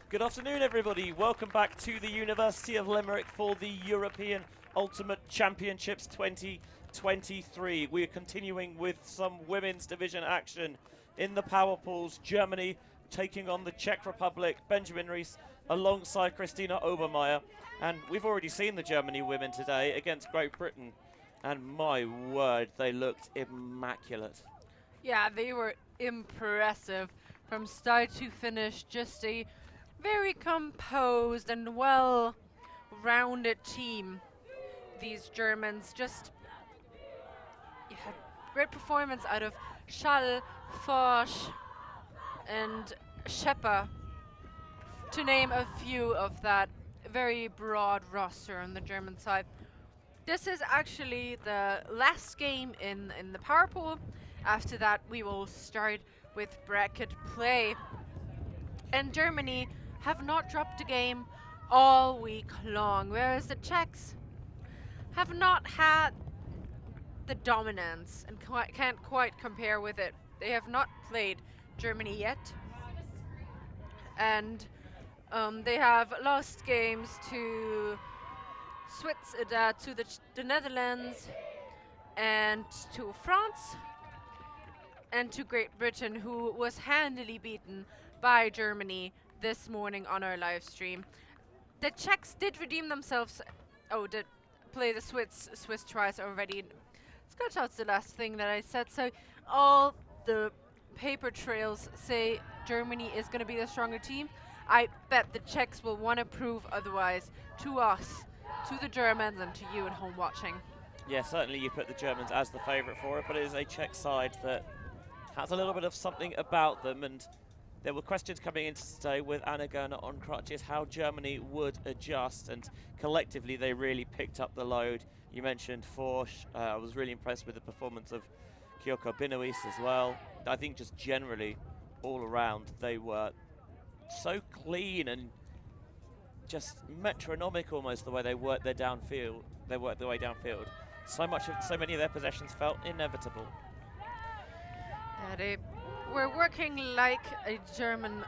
Good afternoon, everybody. Welcome back to the University of Limerick for the European Ultimate Championships 2023. We are continuing with some women's division action in the power pools. Germany taking on the Czech Republic, Benjamin Rees alongside Christina Obermeier. And we've already seen the Germany women today against Great Britain. And my word, they looked immaculate. Yeah, they were impressive from start to finish. Just a very composed and well-rounded team. These Germans just had great performance out of Schall, Forsch and Schepper, to name a few of that very broad roster on the German side. This is actually the last game in the power pool. After that, we will start with bracket play. And Germany have not dropped a game all week long, whereas the Czechs have not had the dominance and can't quite compare with it. They have not played Germany yet. And they have lost games to the Netherlands and to France and to Great Britain, who was handily beaten by Germany this morning on our live stream. The Czechs did redeem themselves. Did play the Swiss twice already. Scratch out's the last thing that I said. So all the paper trails say Germany is going to be the stronger team. I bet the Czechs will want to prove otherwise to us, to the Germans, and to you at home watching. Yeah, certainly you put the Germans as the favourite for it, but it is a Czech side that has a little bit of something about them, and there were questions coming into today with Anna Gerner on crutches, how Germany would adjust, and collectively they really picked up the load. You mentioned Forsch. I was really impressed with the performance of Kyoko Binois as well. I think just generally, all around, they were so clean and just metronomic almost the way they worked their downfield. They worked their way downfield. So many of their possessions felt inevitable. Yeah, they were working like a German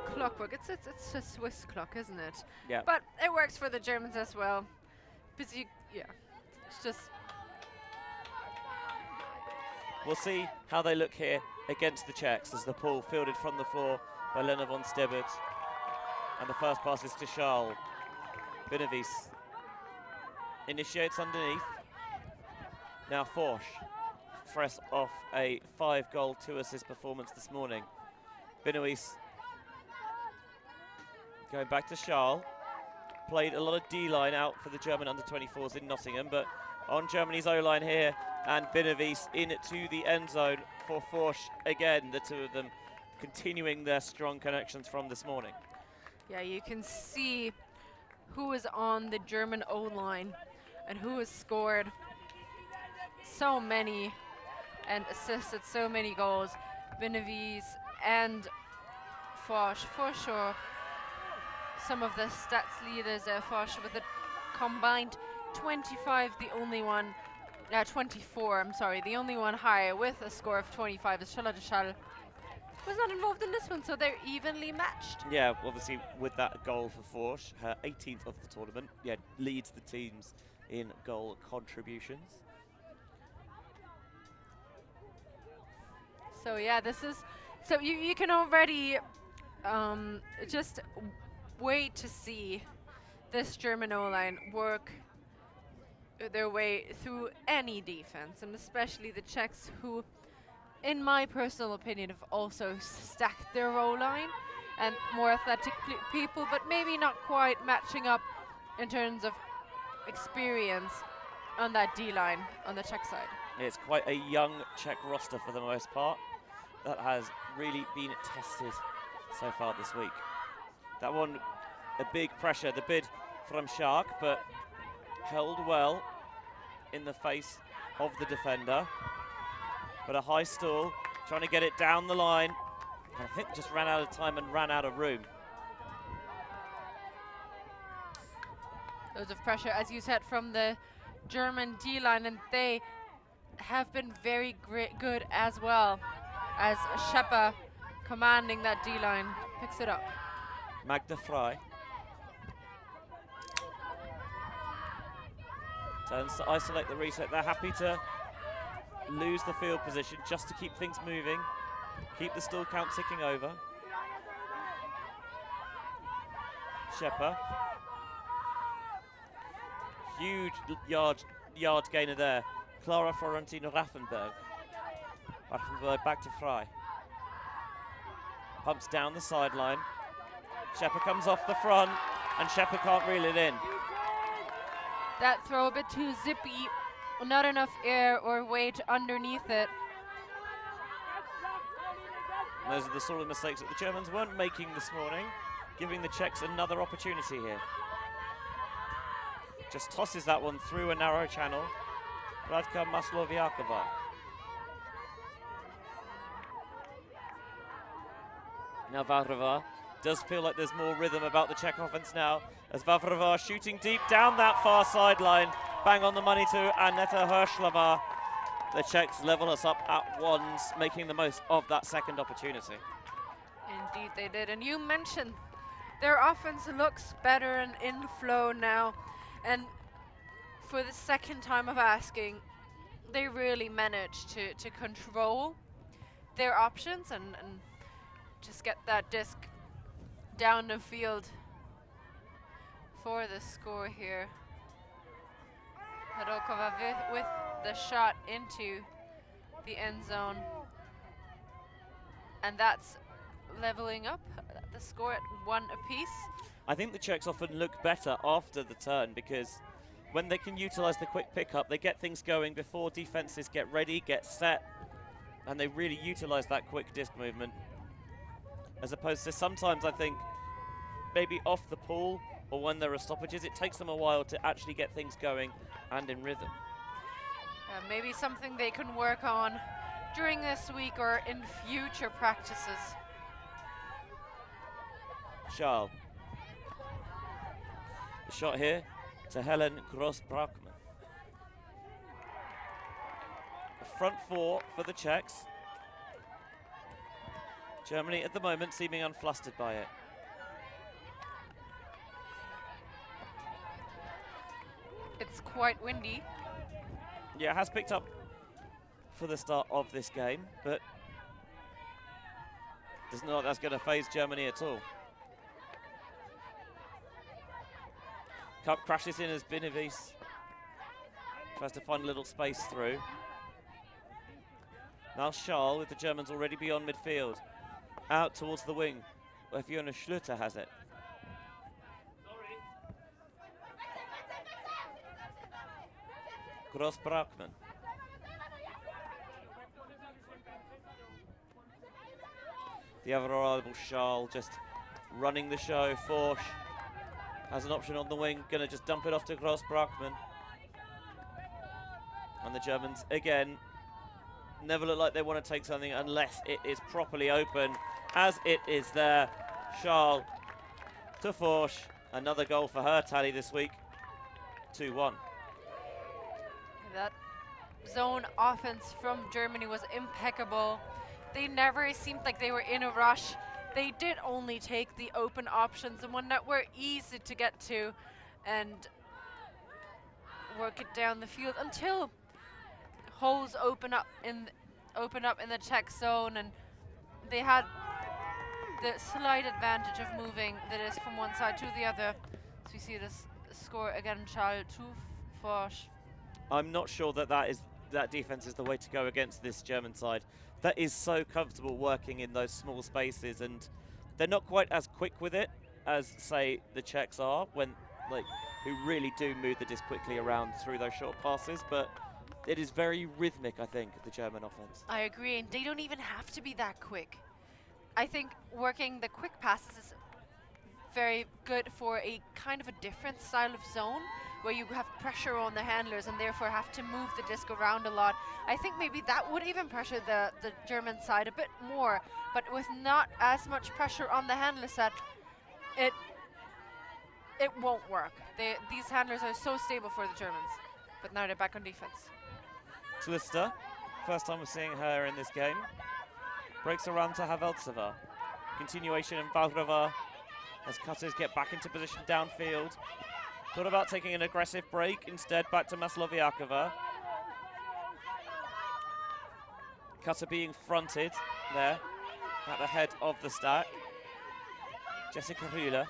clockwork. It's a Swiss clock, isn't it? Yeah. But it works for the Germans as well. Busy, yeah. It's just. We'll see how they look here against the Czechs as the ball fielded from the floor by Lena von Stebbert. And the first pass is to Charles. Binovis initiates underneath. Now Forsch, fresh off a 5-goal, 2-assist performance this morning. Binois going back to Charles. Played a lot of D-line out for the German under-24s in Nottingham, but on Germany's O-line here, and Binovis into the end zone for Forsch again, the two of them continuing their strong connections from this morning. Yeah, you can see who is on the German O-line and who has scored so many and assisted so many goals. Binovis and Forsch, for sure. Some of the stats leaders there, Forsch with a combined 25, the only one, 24, I'm sorry, the only one higher with a score of 25 is Charlotte Schall. Was not involved in this one, so they're evenly matched. Yeah, obviously with that goal for Forsch, her 18th of the tournament, leads the teams in goal contributions. So yeah, this is, so you can already just wait to see this German O-line work their way through any defense, and especially the Czechs, who, in my personal opinion, have also stacked their O-line and more athletic people, but maybe not quite matching up in terms of experience on that D-line on the Czech side. It's quite a young Czech roster for the most part that has really been tested so far this week. That one, a big pressure, the bid from Shark, but held well in the face of the defender. But a high stall, trying to get it down the line. And I think just ran out of time and ran out of room. Loads of pressure, as you said, from the German D-line, and they have been very good as well, as Schepper commanding that D-line picks it up. Magda Fry. Turns to isolate the reset. They're happy to lose the field position just to keep things moving, keep the stall count ticking over. Shepper. Huge yard gainer there. Clara Florentina Raffenberg. Raffenberg back to Fry. Pumps down the sideline. Shepper comes off the front, and Shepper can't reel it in. That throw a bit too zippy, not enough air or weight underneath it. And those are the sort of mistakes that the Germans weren't making this morning, giving the Czechs another opportunity here. Just tosses that one through a narrow channel. Radka Masloviakova. Now Vavrova does feel like there's more rhythm about the Czech offense now, as Vavrova shooting deep down that far sideline. Bang on the money to Aneta Hirschlava. The Czechs level us up at once, making the most of that second opportunity. Indeed they did, and you mentioned their offense looks better and in flow now, and for the second time of asking, they really managed to control their options and just get that disc down the field for the score here. Hadokova with the shot into the end zone, and that's leveling up the score at 1 apiece. I think the Czechs often look better after the turn, because when they can utilize the quick pickup, they get things going before defenses get ready, get set, and they really utilize that quick disc movement. As opposed to sometimes, I think, maybe off the pool or when there are stoppages, it takes them a while to actually get things going and in rhythm. Maybe something they can work on during this week or in future practices. Charles. The shot here to Helen Gross-Brockman. A front four for the Czechs. Germany at the moment seeming unflustered by it. It's quite windy. Yeah, it has picked up for the start of this game, but doesn't look like that's going to phase Germany at all. Cup crashes in as Binivis tries to find a little space through. Now Charles with the Germans already beyond midfield. Out towards the wing, where Fiona Schluter has it. Gross-Brockman. The ever reliable Charles just running the show. Forsch has an option on the wing, gonna just dump it off to Gross-Brockman. And the Germans, again, never look like they want to take something unless it is properly open, as it is there. Charles to Forsch, another goal for her tally this week, 2-1. That zone offense from Germany was impeccable. They never seemed like they were in a rush. They did only take the open options, and one that were easy to get to and work it down the field until holes open up in the Czech zone, and they had the slight advantage of moving the disc from one side to the other. So we see this score again, Charles to Forsch. I'm not sure that defense is the way to go against this German side. That is so comfortable working in those small spaces, and they're not quite as quick with it as, say, the Czechs are, who really do move the disc quickly around through those short passes, but it is very rhythmic, I think, the German offense. I agree, and they don't even have to be that quick. I think working the quick passes is very good for a kind of a different style of zone, where you have pressure on the handlers and therefore have to move the disc around a lot. I think maybe that would even pressure the German side a bit more, but with not as much pressure on the handler set, it won't work. These handlers are so stable for the Germans, but now they're back on defense. Twister, first time we're seeing her in this game. Breaks around to Haveltseva. Continuation, and Vavrova as cutters get back into position downfield. Thought about taking an aggressive break, instead back to Masloviakova. Cutter being fronted there at the head of the stack. Jessica Rühle.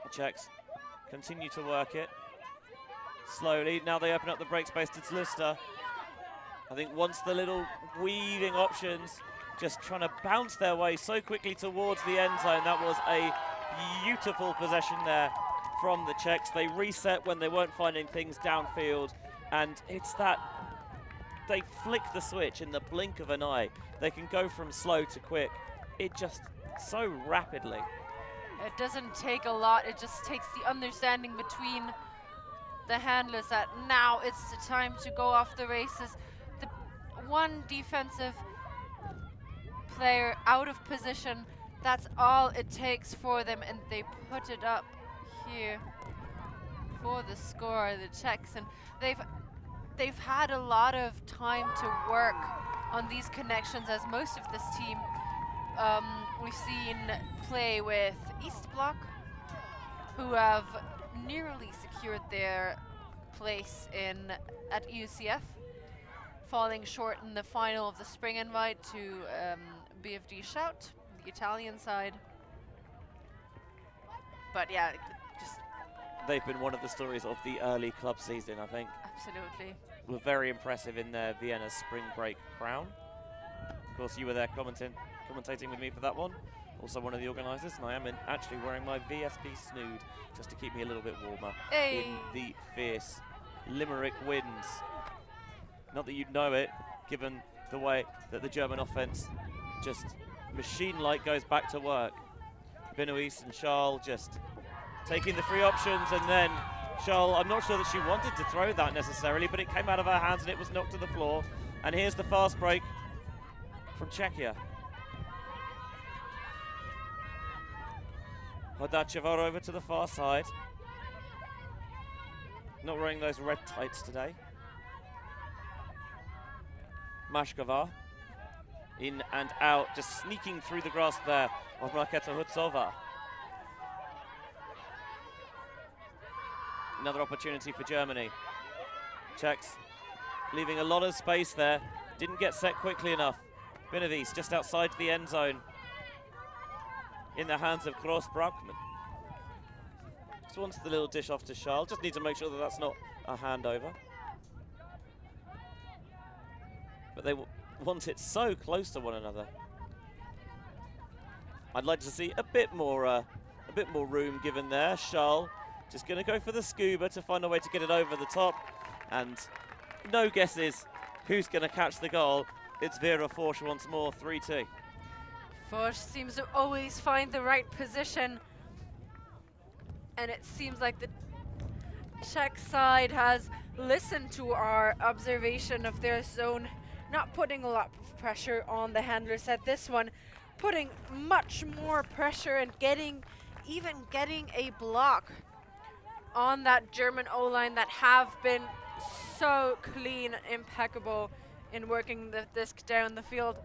The Czechs continue to work it slowly. Now they open up the break space to Tlusta. I think once the little weaving options just trying to bounce their way so quickly towards the end zone. That was a beautiful possession there from the Czechs. They reset when they weren't finding things downfield, and it's that they flick the switch in the blink of an eye. They can go from slow to quick. It just so rapidly. It doesn't take a lot. It just takes the understanding between the handlers that now it's the time to go off the races. The one defensive player out of position, that's all it takes for them, and they put it up here for the score, the Czechs. And they've had a lot of time to work on these connections, as most of this team we've seen play with East Block, who have nearly secured their place at UCF, falling short in the final of the spring invite to BFD Shout, the Italian side. But yeah, just they've been one of the stories of the early club season, I think. Absolutely. Were very impressive in their Vienna spring break crown. Of course, you were there commentating with me for that one. Also one of the organisers, and I am actually wearing my VSP snood just to keep me a little bit warmer in the fierce Limerick winds. Not that you'd know it, given the way that the German offence just machine-like goes back to work. Benoist and Charles just taking the free options, and then Charles, I'm not sure that she wanted to throw that necessarily, but it came out of her hands and it was knocked to the floor. And here's the fast break from Czechia. Hodacheva over to the far side. Not wearing those red tights today. Mashkova in and out, just sneaking through the grass there of Marketa Hutsova. Another opportunity for Germany. Czechs leaving a lot of space there. Didn't get set quickly enough. Benoist just outside the end zone. In the hands of Gross Brockman. Just wants the little dish off to Charles. Just need to make sure that that's not a handover. But they want it so close to one another. I'd like to see a bit more room given there. Charles just going to go for the scuba to find a way to get it over the top, and no guesses who's going to catch the goal. It's Vera Forsch once more, 3-2. Forsch seems to always find the right position, and it seems like the Czech side has listened to our observation of their zone, not putting a lot of pressure on the handlers at this one, putting much more pressure and even getting a block on that German O-line that have been so clean, impeccable in working the disc down the field.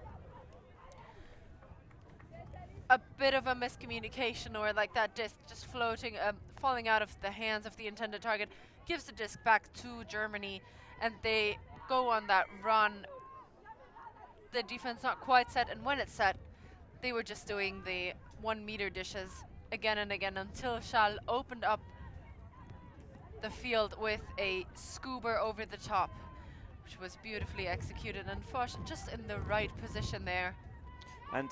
A bit of a miscommunication, or like that disc just floating, falling out of the hands of the intended target, gives the disc back to Germany, and they go on that run. The defense not quite set, and when it's set, they were just doing the 1 meter dishes again and again until Charles opened up the field with a scuba over the top, which was beautifully executed, and Forsch just in the right position there. And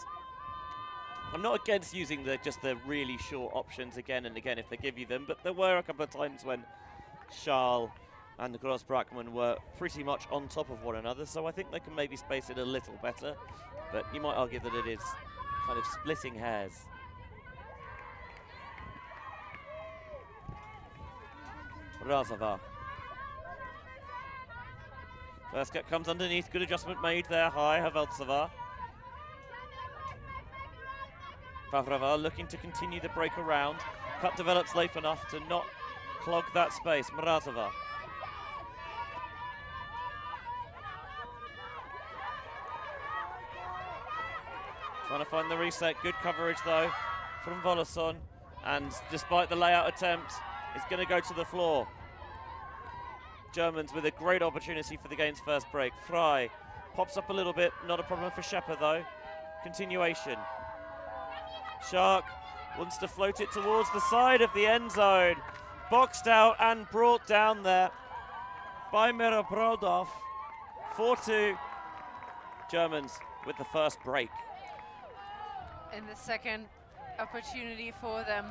I'm not against using just the really short options again and again if they give you them, but there were a couple of times when Charles and the Gross Brackman were pretty much on top of one another, so I think they can maybe space it a little better, but you might argue that it is kind of splitting hairs. Razova. First cut comes underneath, good adjustment made there, high, Haveltsova. Favrova looking to continue the break around. Cut develops late enough to not clog that space. Mrazova. Trying to find the reset. Good coverage though from Voloson. And despite the layout attempt, it's going to go to the floor. Germans with a great opportunity for the game's first break. Fry pops up a little bit. Not a problem for Shepard though. Continuation. Shark wants to float it towards the side of the end zone. Boxed out and brought down there by Mirobrodov. 4-2. Germans with the first break. In the second opportunity for them,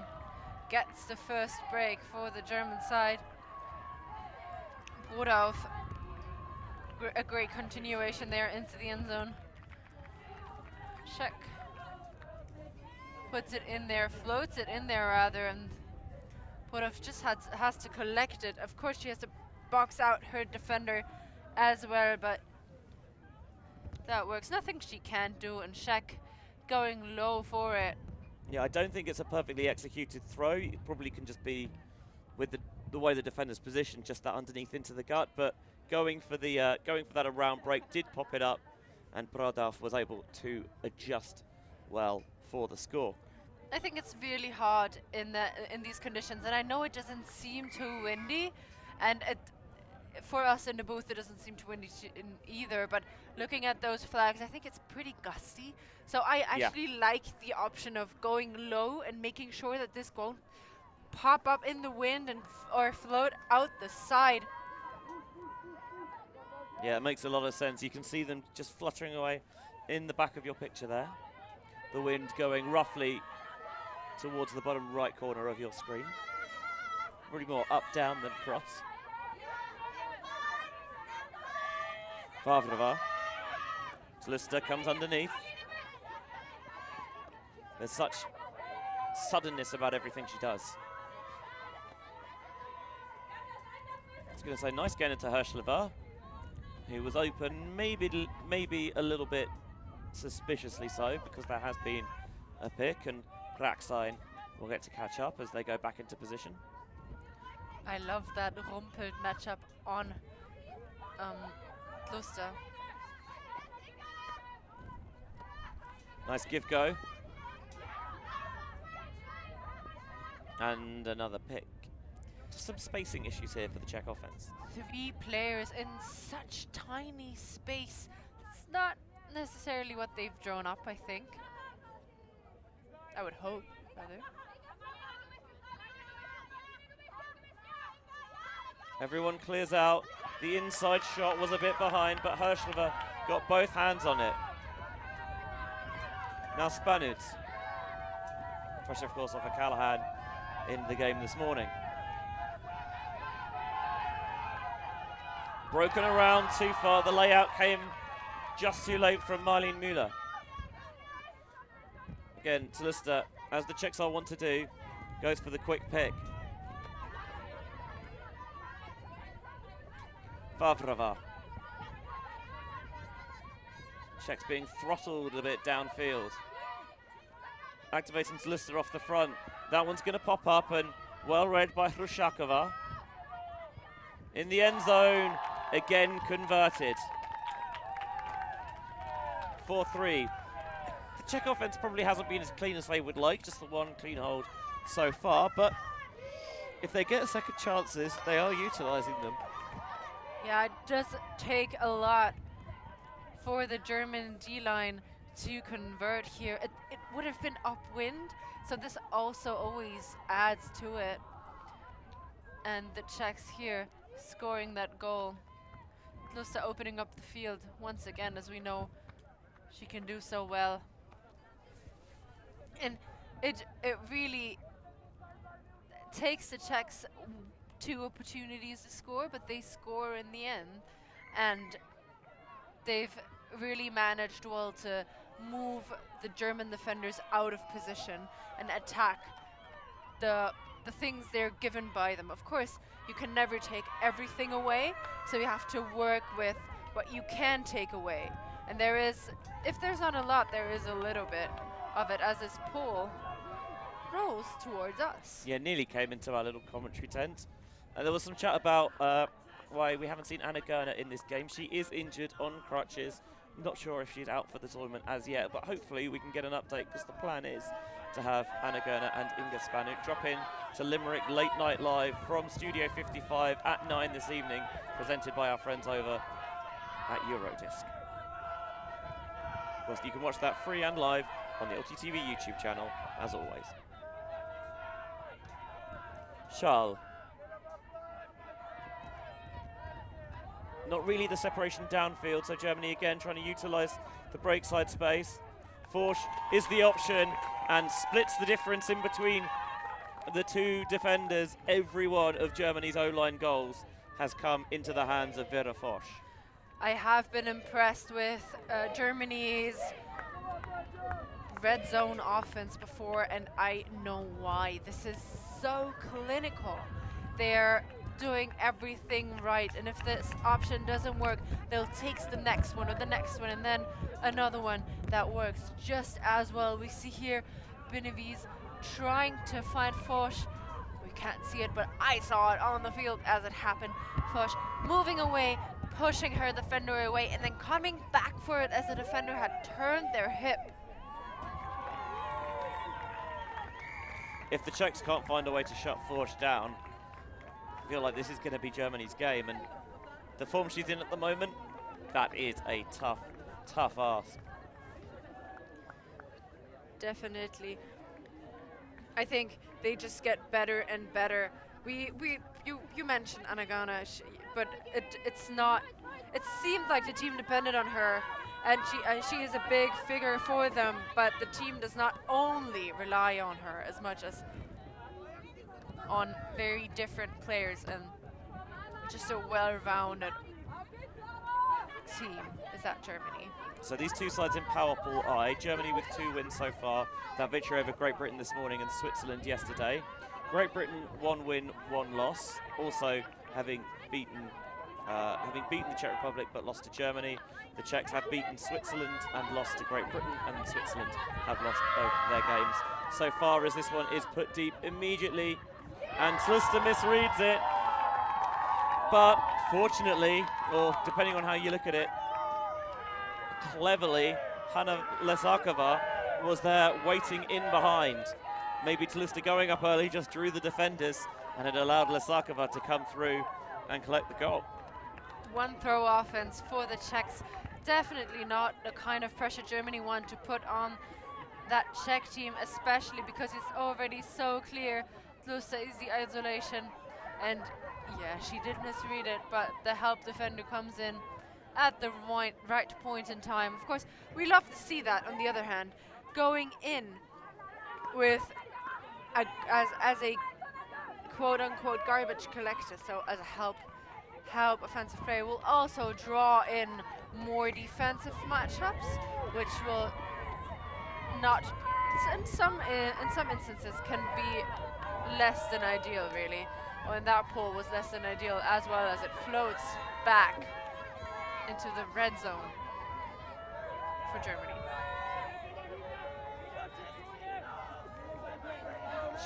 gets the first break for the German side. Brodov, a great continuation there into the end zone. Czech puts it in there, floats it in there rather, and Brodov just has to collect it. Of course she has to box out her defender as well, but that works. Nothing she can't do, and Czech going low for it. Yeah, I don't think it's a perfectly executed throw. It probably can just be with the way the defender's positioned, just that underneath into the gut. But going for that around break did pop it up, and Brodov was able to adjust well for the score. I think it's really hard in these conditions, and I know it doesn't seem too windy, and for us in the booth it doesn't seem too windy either, but looking at those flags, I think it's pretty gusty. So I actually like the option of going low and making sure that this won't pop up in the wind or float out the side. Yeah, it makes a lot of sense. You can see them just fluttering away in the back of your picture there. The wind going roughly towards the bottom right corner of your screen. Really more up, down than cross. Favrova. Tlister comes underneath. There's such suddenness about everything she does. I was going to say, nice gain into Herschlever, who was open, maybe a little bit suspiciously so, because there has been a pick, and Rackstein will get to catch up as they go back into position. I love that Rumpelt matchup on Luster. Nice give go. And another pick. Just some spacing issues here for the Czech offense. 3 players in such tiny space. It's not necessarily what they've drawn up, I think. I would hope, rather. Everyone clears out. The inside shot was a bit behind, but Herschlever got both hands on it. Now Spanut. Pressure, of course, off of Callahan in the game this morning. Broken around too far. The layout came just too late from Marlene Müller. Again, Tlister, as the Czechs all want to do, goes for the quick pick. Favrova. Czechs being throttled a bit downfield. Activating Tlister off the front. That one's going to pop up, and well read by Hrushakova. In the end zone, again converted. 4-3. The Czech offense probably hasn't been as clean as they would like, just the one clean hold so far, but if they get second chances, they are utilising them. Yeah, it does take a lot for the German D-line to convert here. It would have been upwind, so this also always adds to it. And the Czechs here scoring that goal. Close to opening up the field once again, as we know she can do so well. And it really takes the Czechs 2 opportunities to score, but they score in the end. And they've really managed well to move the German defenders out of position and attack the things they're given by them. Of course, you can never take everything away, so you have to work with what you can take away. And there is, if there's not a lot, there is a little bit of it as this pole rolls towards us. Yeah, nearly came into our little commentary tent. There was some chat about why we haven't seen Anna Gerner in this game. She is injured on crutches, Not sure if she's out for the tournament as yet, but hopefully we can get an update, because the plan is to have Anna Gerner and Inga Spanuk drop in to Limerick Late Night Live from Studio 55 at 9 this evening, presented by our friends over at Eurodisc. Of course, you can watch that free and live on the ULTI.TV YouTube channel, as always. Charles. Not really the separation downfield, so Germany again trying to utilise the break side space. Forsch is the option and splits the difference in between the two defenders. Every one of Germany's O-line goals has come into the hands of Vera Forsch. I have been impressed with Germany's red zone offense before, and I know why. This is so clinical. They're doing everything right, and if this option doesn't work, they'll take the next one or the next one, and then another one that works just as well. We see here Benevides trying to find Forsch. We can't see it, but I saw it on the field as it happened. Forsch moving away, pushing her defender away, and then coming back for it as the defender had turned their hip. If the Czechs can't find a way to shut Forsch down, I feel like this is going to be Germany's game, and the form she's in at the moment, that is a tough, tough ask. Definitely. I think they just get better and better. You mentioned Anna Gerner, but it's not. It seemed like the team depended on her, and she is a big figure for them. But the team does not only rely on her as much as on very different players, and just a well-rounded team is that Germany. So these two sides in Power Pool I, Germany with 2 wins so far, that victory over Great Britain this morning and Switzerland yesterday. Great Britain 1 win, 1 loss, also having beaten the Czech Republic but lost to Germany. The Czechs have beaten Switzerland and lost to Great Britain, and Switzerland have lost both their games so far, as this one is put deep immediately, and Tlister misreads it. But fortunately, or depending on how you look at it, cleverly, Hanna Lesakova was there waiting in behind. Maybe Tlister going up early just drew the defenders, and it allowed Lesakova to come through and collect the goal. One throw offense for the Czechs. Definitely not the kind of pressure Germany want to put on that Czech team, especially because it's already so clear Tlister is the isolation. And yeah, she did misread it, but the help defender comes in at the right point in time. Of course, we love to see that, on the other hand, going in with as a quote-unquote garbage collector, so as a help offensive player, will also draw in more defensive matchups, which will not, in some instances, can be less than ideal, really. Or in that pool was less than ideal, as well as it floats back into the red zone for Germany.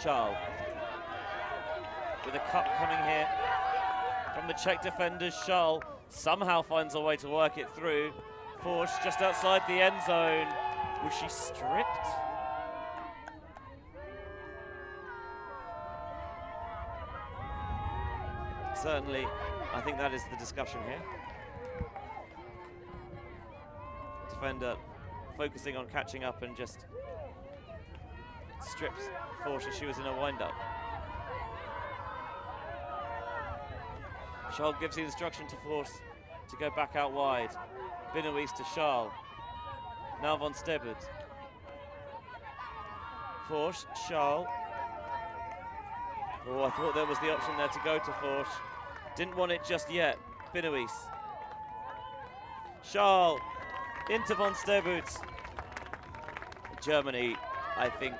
Charles with a cut coming here from the Czech defenders. Charles somehow finds a way to work it through. Forsch just outside the end zone. Was she stripped? Certainly, I think that is the discussion here. Defender focusing on catching up and just strips Forsch as she was in a wind-up. Charles gives the instruction to Forsch to go back out wide. Benoist to Charles. Now von Stebert. Forsch, Charles. Oh, I thought there was the option there to go to Forsch. Didn't want it just yet. Benoist. Charles into von Stebert. Germany, I think,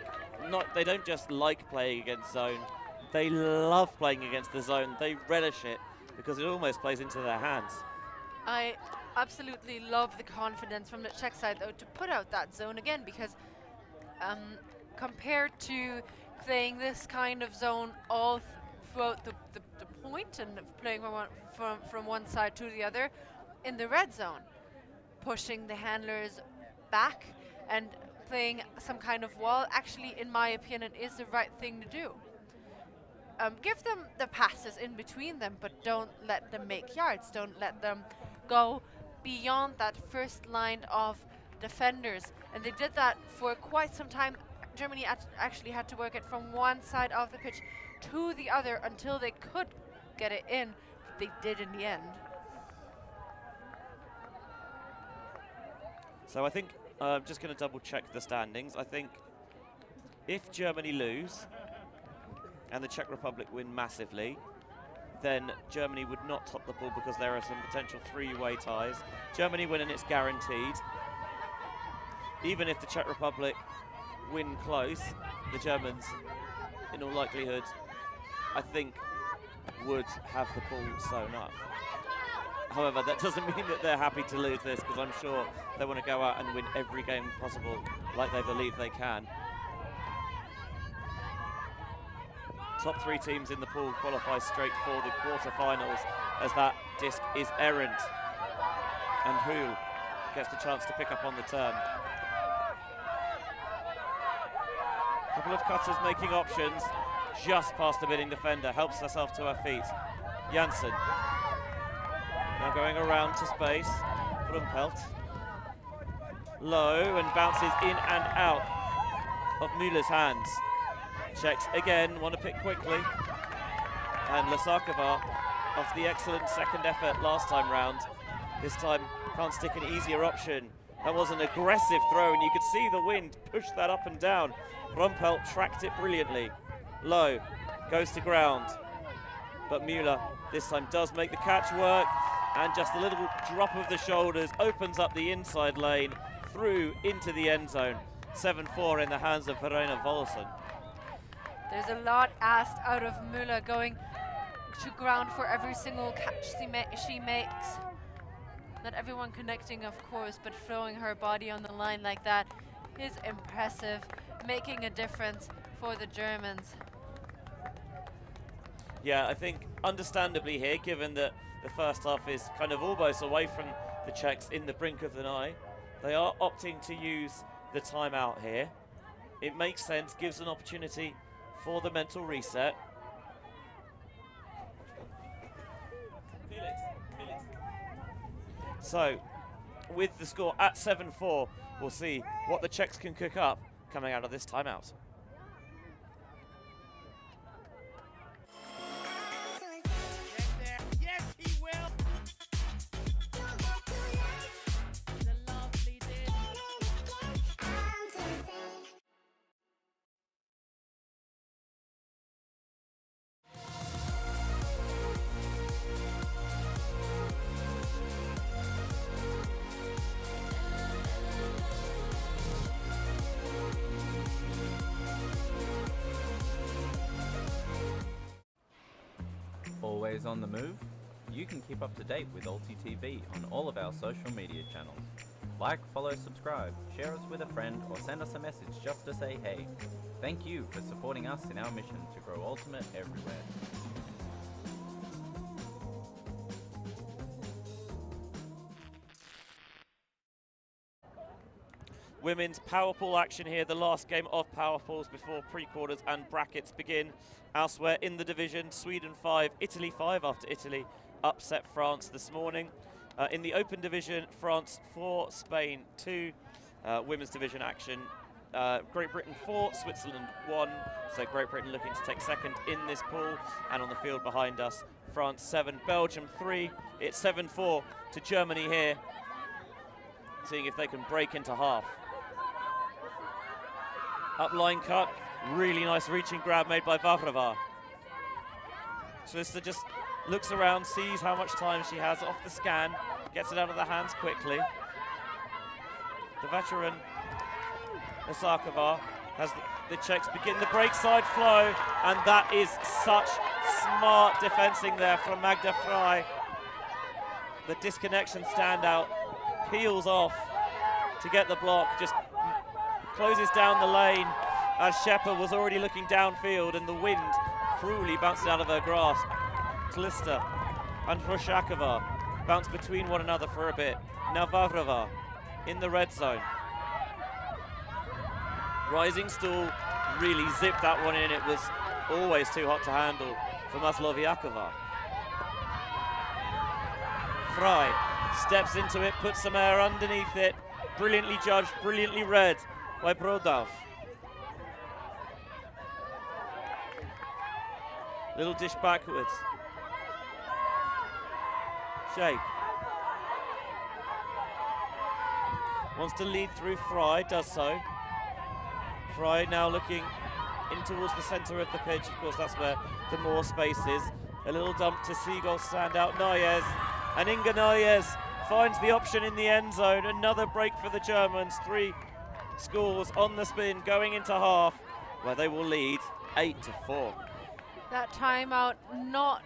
they don't just like playing against zone, they love playing against the zone. They relish it because it almost plays into their hands. I absolutely love the confidence from the Czech side, though, to put out that zone again, because compared to playing this kind of zone all throughout the point and playing from one side to the other in the red zone, pushing the handlers back and playing some kind of wall, actually, in my opinion, is the right thing to do. Give them the passes in between them, but don't let them make yards. Don't let them go beyond that first line of defenders. And they did that for quite some time. Germany actually had to work it from one side of the pitch to the other until they could get it in. They did in the end. So I think I'm just going to double check the standings. I think if Germany lose and the Czech Republic win massively, then Germany would not top the pool because there are some potential three-way ties. Germany winning, it's guaranteed. Even if the Czech Republic win close, the Germans, in all likelihood, I think, would have the pool sewn up. However, that doesn't mean that they're happy to lose this, because I'm sure they want to go out and win every game possible like they believe they can. Top three teams in the pool qualify straight for the quarterfinals, as that disc is errant. And Hull gets the chance to pick up on the turn. Couple of cutters making options just past the bidding defender, helps herself to her feet. Janssen now going around to space. Brumpelt low and bounces in and out of Müller's hands. Czechs again want to pick quickly, and Lasakova, after the excellent second effort last time round, this time can't stick an easier option. That was an aggressive throw, and you could see the wind push that up and down. Brumpelt tracked it brilliantly. Low goes to ground, but Müller this time does make the catch work, and just a little drop of the shoulders opens up the inside lane through into the end zone. 7-4 in the hands of Verena Volson. There's a lot asked out of Müller, going to ground for every single catch she makes. Not everyone connecting, of course, but throwing her body on the line like that is impressive, making a difference for the Germans. Yeah, I think understandably here, given that the first half is kind of almost away from the Czechs, in the brink of the night, they are opting to use the timeout here. It makes sense, gives an opportunity for the mental reset. So, with the score at 7-4, we'll see what the Czechs can cook up coming out of this timeout. Always on the move? You can keep up to date with ULTI.TV on all of our social media channels. Like, follow, subscribe, share us with a friend, or send us a message just to say hey. Thank you for supporting us in our mission to grow Ultimate everywhere. Women's power pool action here, the last game of power pools before pre-quarters and brackets begin. Elsewhere in the division, Sweden 5, Italy 5 after Italy upset France this morning. In the open division, France 4, Spain 2. Women's division action, Great Britain 4, Switzerland 1. So Great Britain looking to take second in this pool. And on the field behind us, France 7, Belgium 3. It's 7-4 to Germany here, seeing if they can break into half. Up line cut, really nice reaching grab made by Vavrava. Svista just looks around, sees how much time she has off the scan, gets it out of the hands quickly. The veteran Isakova has the Czechs begin the break side flow, and that is such smart defensing there from Magda Frey. The disconnection standout peels off to get the block, just closes down the lane as Shepard was already looking downfield, and the wind cruelly bounced out of her grasp. Tlista and Hrushakova bounce between one another for a bit. Navarrova in the red zone. Rising Stool really zipped that one in. It was always too hot to handle for Masloviakova. Fry steps into it, puts some air underneath it. Brilliantly judged, brilliantly read by Brodov. Little dish backwards. Shake. Wants to lead through Fry, does so. Fry now looking in towards the centre of the pitch. Of course, that's where the more space is. A little dump to Seagull standout Noyes. And Inga Noyes finds the option in the end zone. Another break for the Germans. 3 scores on the spin going into half, where they will lead 8-4. That timeout not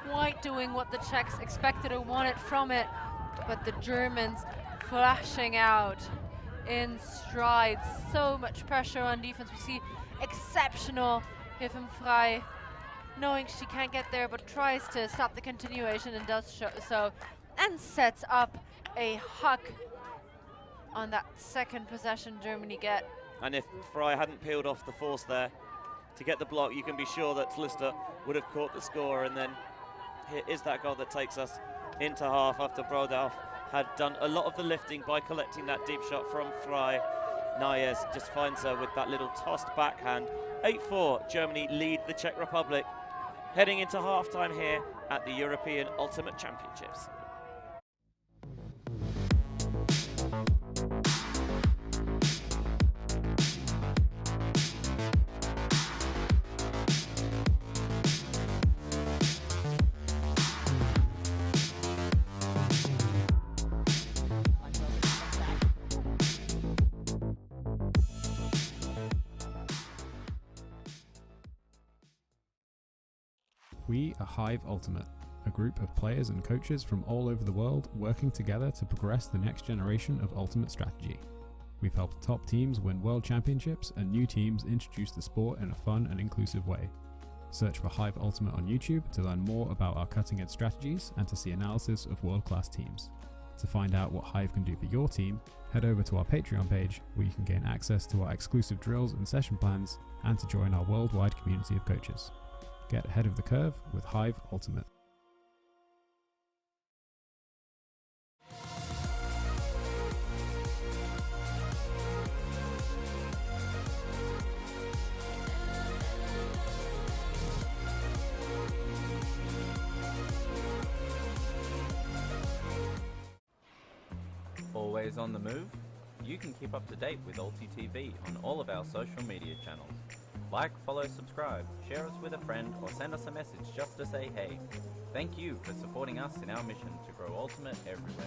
quite doing what the Czechs expected or wanted from it, but the Germans flashing out in strides. So much pressure on defense. We see exceptional Hiffen-Frei, knowing she can't get there, but tries to stop the continuation and does so, and sets up a huck on that second possession Germany get. And if Fry hadn't peeled off the force there to get the block, you can be sure that Tlister would have caught the score. And then here is that goal that takes us into half after Brodov had done a lot of the lifting by collecting that deep shot from Fry. Nayes just finds her with that little tossed backhand. 8-4, Germany lead the Czech Republic, heading into halftime here at the European Ultimate Championships. We are Hive Ultimate, a group of players and coaches from all over the world working together to progress the next generation of Ultimate strategy. We've helped top teams win world championships and new teams introduce the sport in a fun and inclusive way. Search for Hive Ultimate on YouTube to learn more about our cutting-edge strategies and to see analysis of world-class teams. To find out what Hive can do for your team, head over to our Patreon page where you can gain access to our exclusive drills and session plans and to join our worldwide community of coaches. Get ahead of the curve with Hive Ultimate. Always on the move? You can keep up to date with ULTI.TV on all of our social media channels. Like, follow, subscribe, share us with a friend, or send us a message just to say hey. Thank you for supporting us in our mission to grow Ultimate everywhere.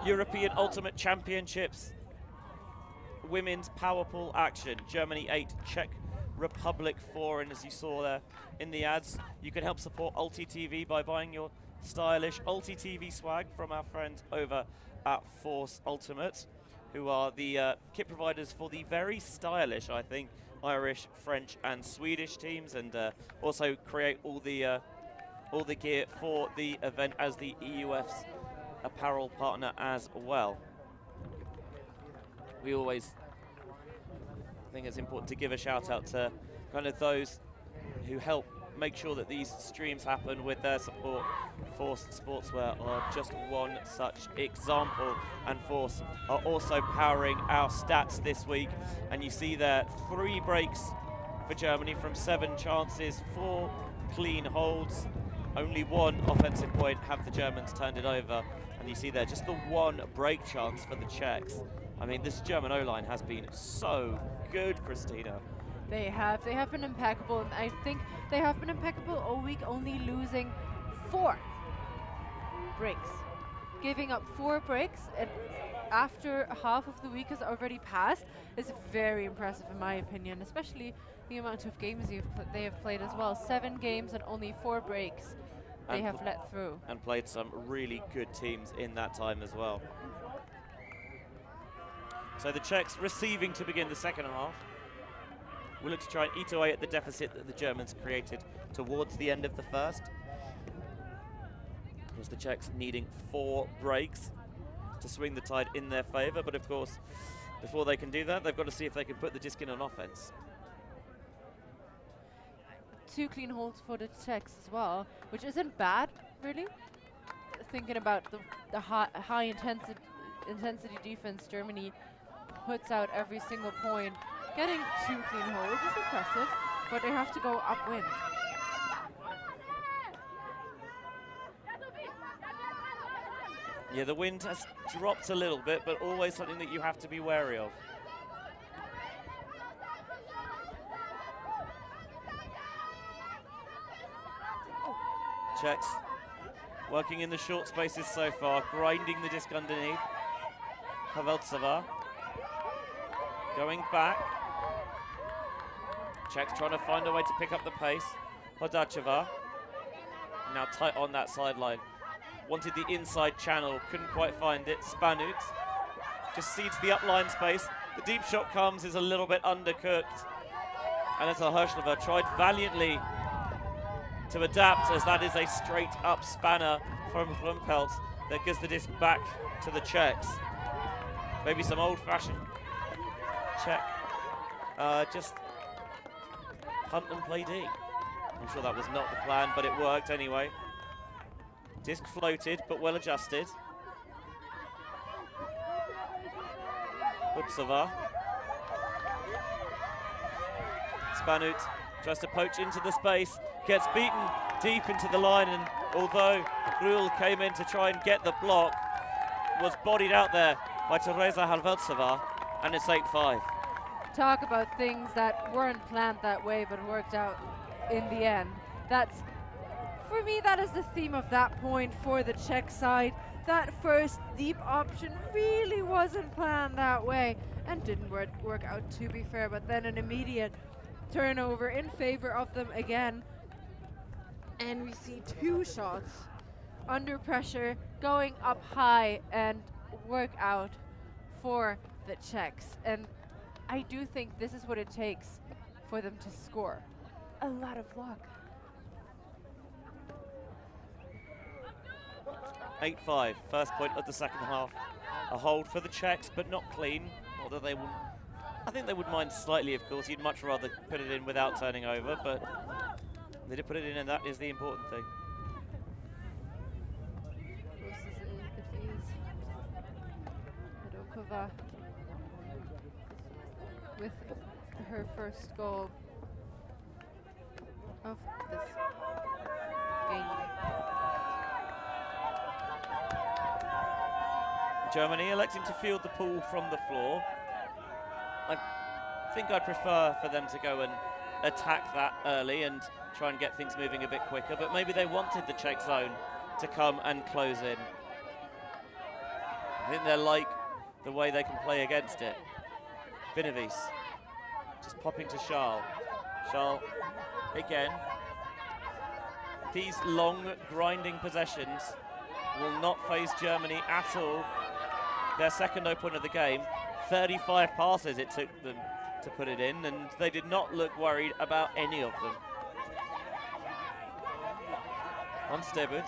European Ultimate Championships, women's power pool action. Germany 8, Czech Republic 4, and as you saw there in the ads, you can help support ULTI.TV by buying your stylish ULTI.TV swag from our friends over at Force Ultimate, who are the kit providers for the very stylish, I think, Irish, French and Swedish teams, and also create all the gear for the event as the EUF's apparel partner as well. We always think it's important to give a shout out to kind of those who help make sure that these streams happen with their support. Force Sportswear are just one such example, and Force are also powering our stats this week. And you see there 3 breaks for Germany from 7 chances, 4 clean holds, only 1 offensive point have the Germans turned it over. And you see there just the 1 break chance for the Czechs. I mean, this German O-line has been so good, Christina. They have been impeccable, and I think they have been impeccable all week, only losing 4 breaks. Giving up 4 breaks and after half of the week has already passed is very impressive in my opinion, especially the amount of games they have played as well. 7 games and only 4 breaks they have let through. And played some really good teams in that time as well. So the Czechs receiving to begin the second half. We'll look to try and eat away at the deficit that the Germans created towards the end of the first. Of course, the Czechs needing 4 breaks to swing the tide in their favour, but of course, before they can do that, they've got to see if they can put the disc in on offense. 2 clean holds for the Czechs as well, which isn't bad, really. Thinking about the high intensity defense Germany puts out every single point. Getting 2 clean holds is impressive, but they have to go upwind. Yeah, the wind has dropped a little bit, but always something that you have to be wary of. Czechs working in the short spaces so far, grinding the disc underneath. Haveltsova going back. Czechs trying to find a way to pick up the pace. Hodacheva now tight on that sideline. Wanted the inside channel, couldn't quite find it. Spanut just seeds the upline space. The deep shot comes, is a little bit undercooked. And as Hirschlova tried valiantly to adapt, as that is a straight up spanner from Rumpelt that gives the disc back to the Czechs. Maybe some old fashioned Czech, just punt and play D. I'm sure that was not the plan, but it worked anyway. Disc floated, but well adjusted. Utsova. Spanut tries to poach into the space, gets beaten deep into the line, and although Gruhl came in to try and get the block, was bodied out there by Teresa Haveltsova, and it's 8-5. Talk about things that weren't planned that way but worked out in the end. That's, for me, that is the theme of that point for the Czech side. That first deep option really wasn't planned that way and didn't work out, to be fair, but then an immediate turnover in favor of them again. And we see 2 shots under pressure going up high and work out for the Czechs. And I do think this is what it takes for them to score. A lot of luck. 8-5, first point of the second half. A hold for the Czechs, but not clean. Although they wouldn't, I think they would mind slightly, of course. You'd much rather put it in without turning over, but they did put it in, and that is the important thing. Hadokova with her first goal of this game. Germany electing to field the ball from the floor. I think I'd prefer for them to go and attack that early and try and get things moving a bit quicker, but maybe they wanted the Czech zone to come and close in. I think they like the way they can play against it. Binovic just popping to Charles. Charles again. These long grinding possessions will not faze Germany at all. Their second low point of the game, 35 passes it took them to put it in, and they did not look worried about any of them. On Stebut,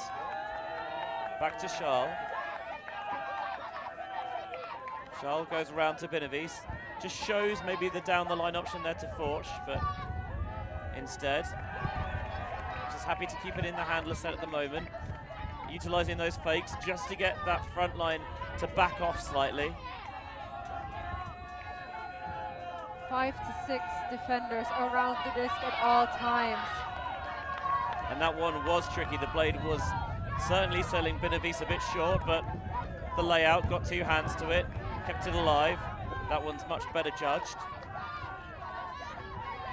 back to Charles. Charles goes around to Binovic, just shows maybe the down the line option there to Forch, but instead just happy to keep it in the handler set at the moment, utilising those fakes just to get that front line to back off slightly. 5 to 6 defenders around the disc at all times. And that one was tricky. The blade was certainly selling Benavis a bit short, but the layout got 2 hands to it, kept it alive. That one's much better judged.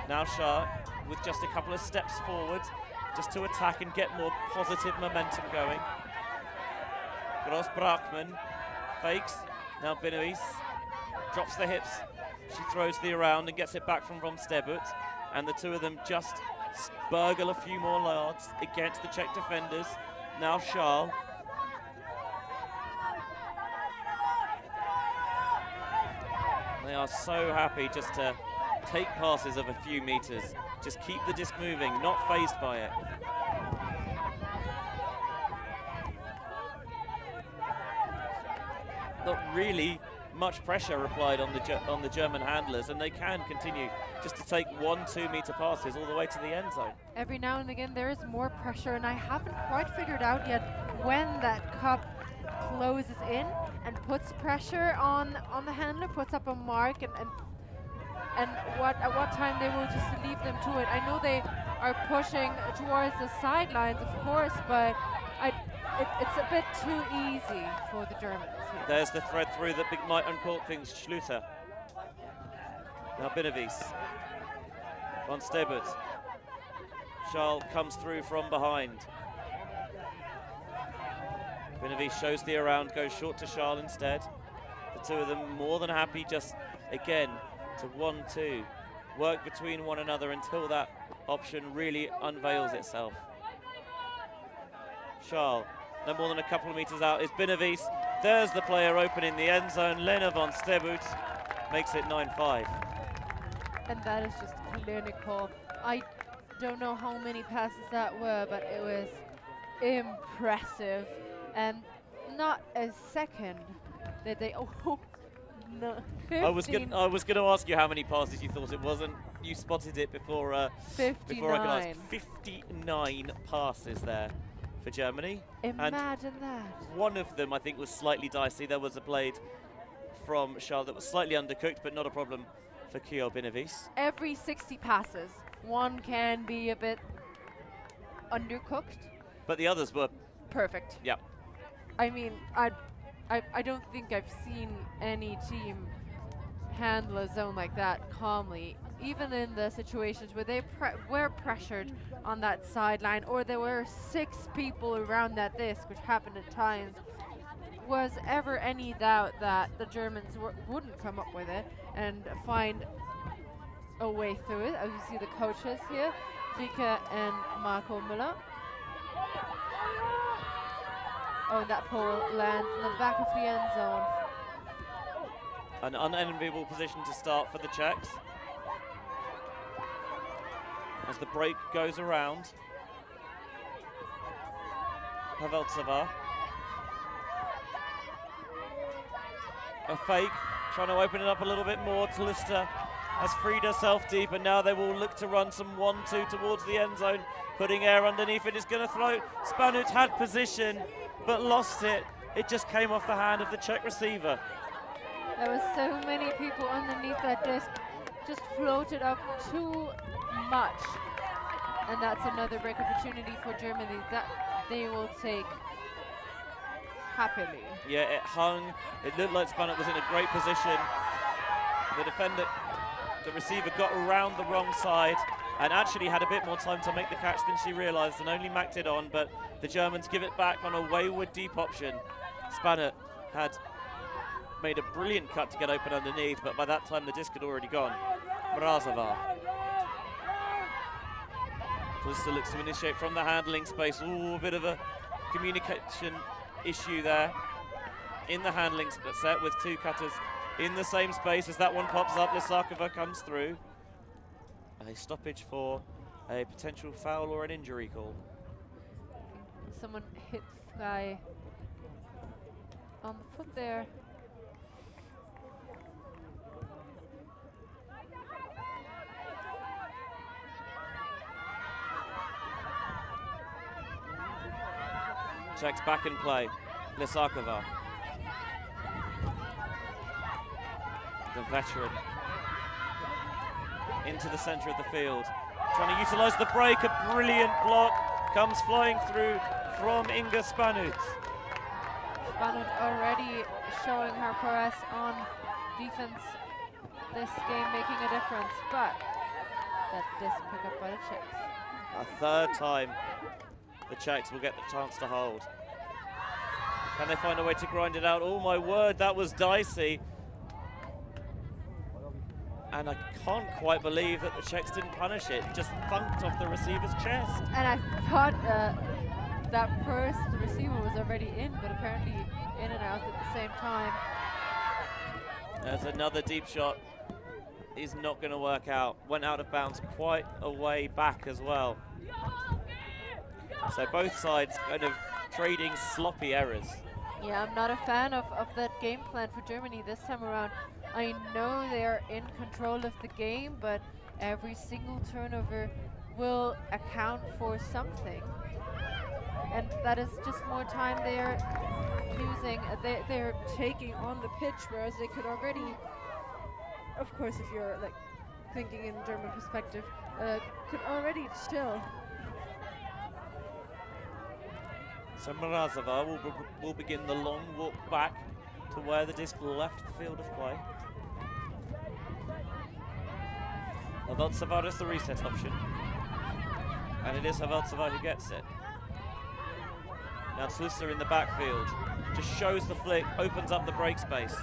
Now Shah with just a couple of steps forward, just to attack and get more positive momentum going. Gross Brachman fakes. Now Benavis drops the hips. She throws the around and gets it back from Stebut. And the two of them just burgle a few more yards against the Czech defenders. Now Charles. They are so happy just to take passes of a few meters. Just keep the disc moving, not phased by it. Not really much pressure applied on the German handlers, and they can continue just to take 1-2 meter passes all the way to the end zone. Every now and again there is more pressure, and I haven't quite figured out yet when that cup closes in and puts pressure on the handler, puts up a mark, and at what time they will just leave them to it. I know they are pushing towards the sidelines, of course, but it's a bit too easy for the Germans here. There's the thread through that might uncork things. Schluter. Now Benavis. Von Stebut. Charles comes through from behind. Benavis shows the around, goes short to Charles instead. The two of them more than happy just, again, to 1-2. Work between one another until that option really unveils itself. Charles, no more than a couple of meters out, is Benavis. There's the player open in the end zone. Lena von Stebut makes it 9-5. And that is just clinical. I don't know how many passes that were, but it was impressive. And not a second did they. Oh, no. 15. I was going to ask you how many passes you thought it was, and you spotted it before. 59. Before I could ask. 59 passes there for Germany. Imagine that. One of them, I think, was slightly dicey. There was a blade from Charles that was slightly undercooked, but not a problem for Kyo Benavis. Every 60 passes, one can be a bit undercooked. But the others were perfect. Yeah. I mean, I don't think I've seen any team handle a zone like that calmly, even in the situations where they were pressured on that sideline, or there were 6 people around that disc, which happened at times. Was ever any doubt that the Germans wouldn't come up with it and find a way through it? As you see the coaches here, Rika and Marco Müller. Oh, that pole lands in the back of the end zone. An unenviable position to start for the Czechs. As the break goes around. Paveltseva. A fake, trying to open it up a little bit more. Talista has freed herself deep, and now they will look to run some 1-2 towards the end zone, putting air underneath it. Is going to throw. Spanut had position, but lost it. It just came off the hand of the Czech receiver. There were so many people underneath that disc, just floated up too much. And that's another break opportunity for Germany that they will take happily. Yeah, it hung. It looked like Spanut was in a great position. The receiver got around the wrong side and actually had a bit more time to make the catch than she realized, and only macked it on, but the Germans give it back on a wayward deep option. Spanut had made a brilliant cut to get open underneath, but by that time the disc had already gone. Mrazova. Talista looks to initiate from the handling space. Ooh, a bit of a communication issue there in the handling set with 2 cutters in the same space. As that one pops up, Lisakova comes through. A stoppage for a potential foul or an injury call. Someone hit Fly on the foot there. Czechs back in play. Lisakova. The veteran. Into the center of the field. Trying to utilize the break. A brilliant block comes flying through from Inga Spanut. Spanut already showing her prowess on defense this game, making a difference, but that does pick up by the Czechs. A third time the Czechs will get the chance to hold. Can they find a way to grind it out? Oh my word, that was dicey. And I can't quite believe that the Czechs didn't punish it. Just thunked off the receiver's chest. And I thought that first receiver was already in, but apparently in and out at the same time. There's another deep shot. Is not going to work out. Went out of bounds quite a way back as well. So both sides kind of trading sloppy errors. Yeah, I'm not a fan of that game plan for Germany this time around. I know they're in control of the game, but every single turnover will account for something. And that is just more time they're using, they're taking on the pitch, whereas they could already, of course, if you're like thinking in German perspective, could already chill. So Mrazova will begin the long walk back to where the disc left the field of play. Haveltsova is the reset option. And it is Haveltsova who gets it. Now Tlusser in the backfield. Just shows the flick, opens up the break space.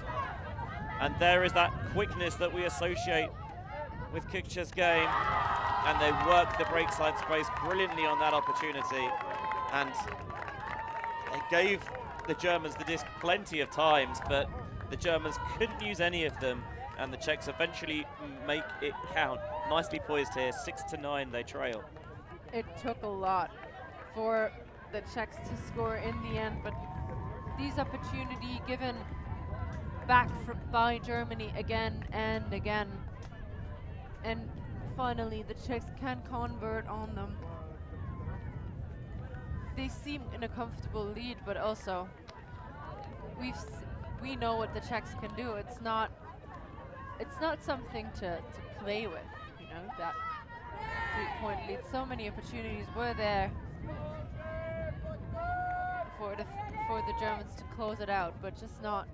And there is that quickness that we associate with Kukcha's game. And they work the break side space brilliantly on that opportunity. And they gave the Germans the disc plenty of times, but the Germans couldn't use any of them, and the Czechs eventually make it count. Nicely poised here, 6-9 they trail. It took a lot for the Czechs to score in the end, but these opportunity given back by Germany again and again. And finally the Czechs can convert on them. They seem in a comfortable lead, but also we know what the Czechs can do. It's not something to play with, you know, that 3-point lead. So many opportunities were there for the Germans to close it out, but just not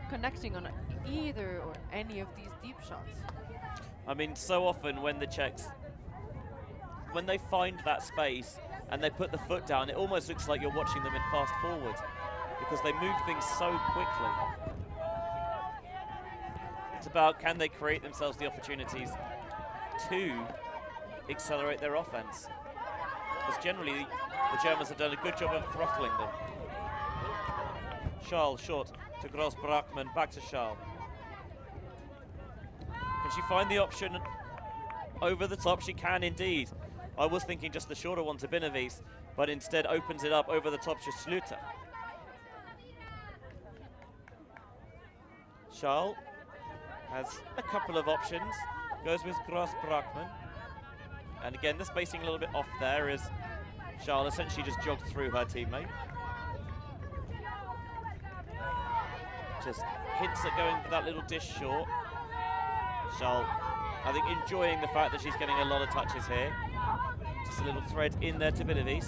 connecting on either or any of these deep shots. I mean, so often when the Czechs, when they find that space and they put the foot down, it almost looks like you're watching them in fast forward because they move things so quickly. It's about, can they create themselves the opportunities to accelerate their offense? Because generally the Germans have done a good job of throttling them. Charles short to Gross Brackman, back to Charles. Can she find the option over the top? She can indeed. I was thinking just the shorter one to Binovic, but instead opens it up over the top to Schluter. Charles has a couple of options. Goes with Gross Brackman. And again, the spacing a little bit off there as Charles essentially just jogged through her teammate. Just hints at going for that little dish short. Charles, I think, enjoying the fact that she's getting a lot of touches here. Just a little thread in there to Binovic.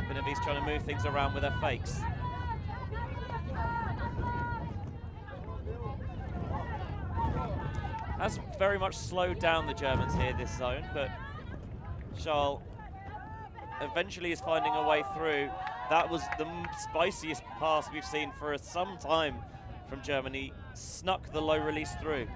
Binovic trying to move things around with her fakes. Has very much slowed down the Germans here, this zone, but Charles eventually is finding a way through. That was the spiciest pass we've seen for some time from Germany. Snuck the low release through.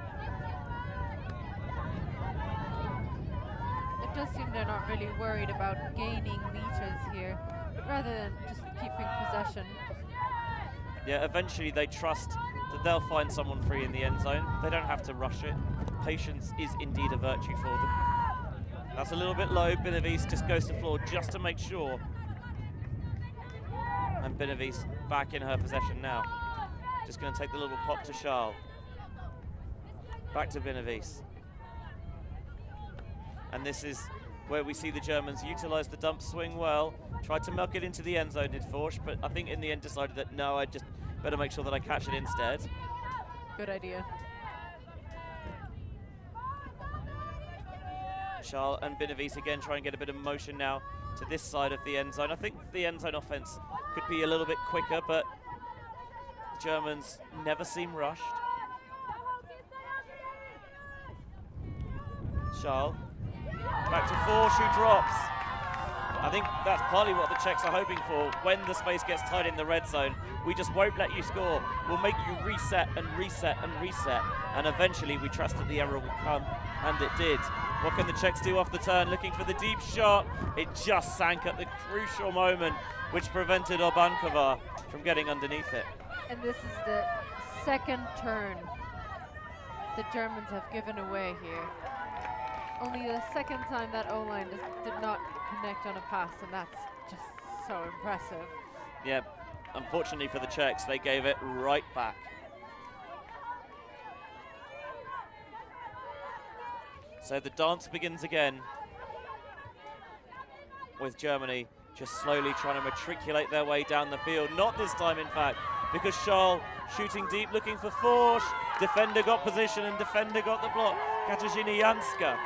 It does seem they're not really worried about gaining meters here, but rather than just keeping possession. Yeah, eventually they trust that they'll find someone free in the end zone. They don't have to rush it. Patience is indeed a virtue for them. That's a little bit low. Binovic just goes to floor just to make sure. And Binovic back in her possession now. Just going to take the little pop to Charles. Back to Binovic. And this is where we see the Germans utilize the dump swing well, tried to milk it into the end zone, did Forsch, but I think in the end decided that no, I just better make sure that I catch it instead. Good idea. Charles and Benavides again try and get a bit of motion now to this side of the end zone. I think the end zone offense could be a little bit quicker, but the Germans never seem rushed. Charles back to Forsch, who drops. I think that's partly what the Czechs are hoping for. When the space gets tight in the red zone, we just won't let you score. We'll make you reset and reset and reset, and eventually we trust that the error will come, and it did. What can the Czechs do off the turn? Looking for the deep shot. It just sank at the crucial moment, which prevented Obankova from getting underneath it. And this is the second turn the Germans have given away here. Only the second time that O-line did not connect on a pass, and that's just so impressive. Yeah, unfortunately for the Czechs, they gave it right back. So the dance begins again, with Germany just slowly trying to matriculate their way down the field. Not this time, in fact, because Charles shooting deep, looking for Forsch. Defender got position and defender got the block. Katarzyna Janska.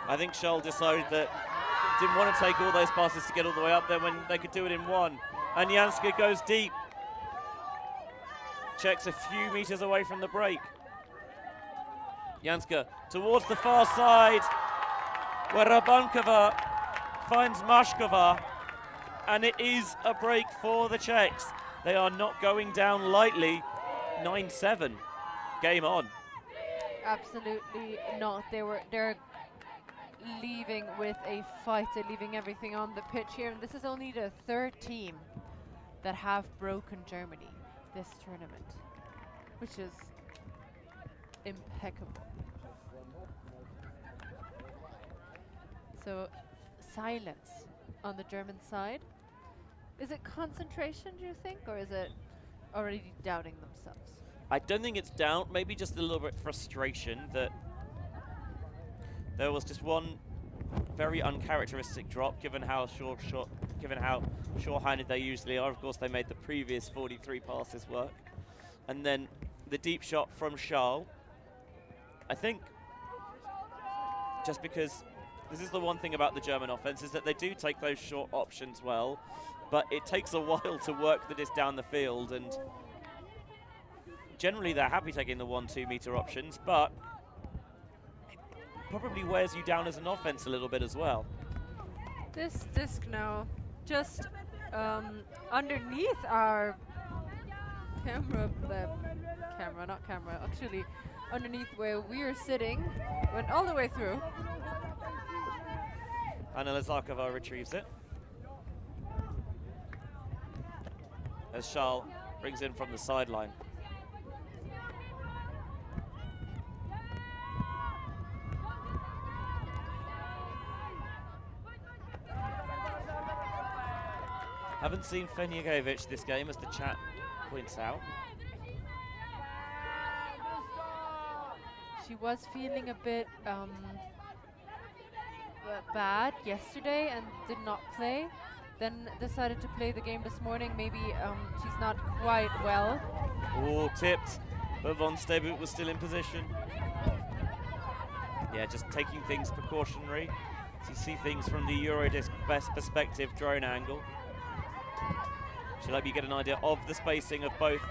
I think Charles decided that didn't want to take all those passes to get all the way up there when they could do it in one. And Janska goes deep. Czechs a few meters away from the break. Janska towards the far side, where Rabankova finds Mashkova, and it is a break for the Czechs. They are not going down lightly. 9-7, game on. Absolutely not. They're leaving with a fight. They're leaving everything on the pitch here, and this is only the third team that have broken Germany this tournament, which is impeccable. So silence on the German side. Is it concentration, do you think, or is it already doubting themselves? I don't think it's doubt, maybe just a little bit frustration that there was just one very uncharacteristic drop, given how sure-handed they usually are. Of course, they made the previous 43 passes work. And then the deep shot from Charles. I think just because this is the one thing about the German offense, is that they do take those short options well, but it takes a while to work the disc down the field, and generally they're happy taking the 1-2 meter options, but it probably wears you down as an offense a little bit as well. This disc now just underneath our actually underneath where we're sitting, went all the way through. Anna Lazarkova retrieves it, as Charles brings in from the sideline. Haven't seen Fenjagovic this game, as the chat points out. She was feeling a bit bad yesterday and did not play. Then decided to play the game this morning. Maybe she's not quite well. Oh, tipped, but Von Stebut was still in position. Yeah, just taking things precautionary. So you see things from the Eurodisc best perspective drone angle. Should help you get an idea of the spacing of both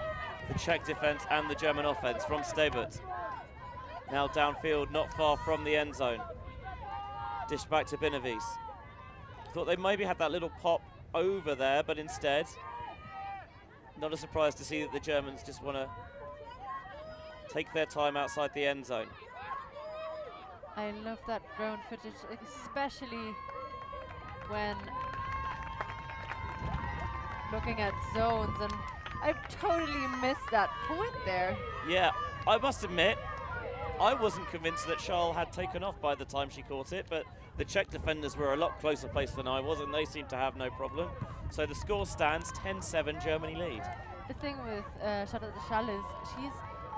the Czech defense and the German offense from Stebut. Now downfield, not far from the end zone. Dish back to Benavides. Thought they maybe had that little pop over there, but instead, not a surprise to see that the Germans just want to take their time outside the end zone. I love that drone footage, especially when looking at zones, and I totally missed that point there. Yeah, I must admit, I wasn't convinced that Charles had taken off by the time she caught it, but the Czech defenders were a lot closer placed than I was, and they seemed to have no problem. So the score stands 10-7, Germany lead. The thing with Charlotte de Schall is she's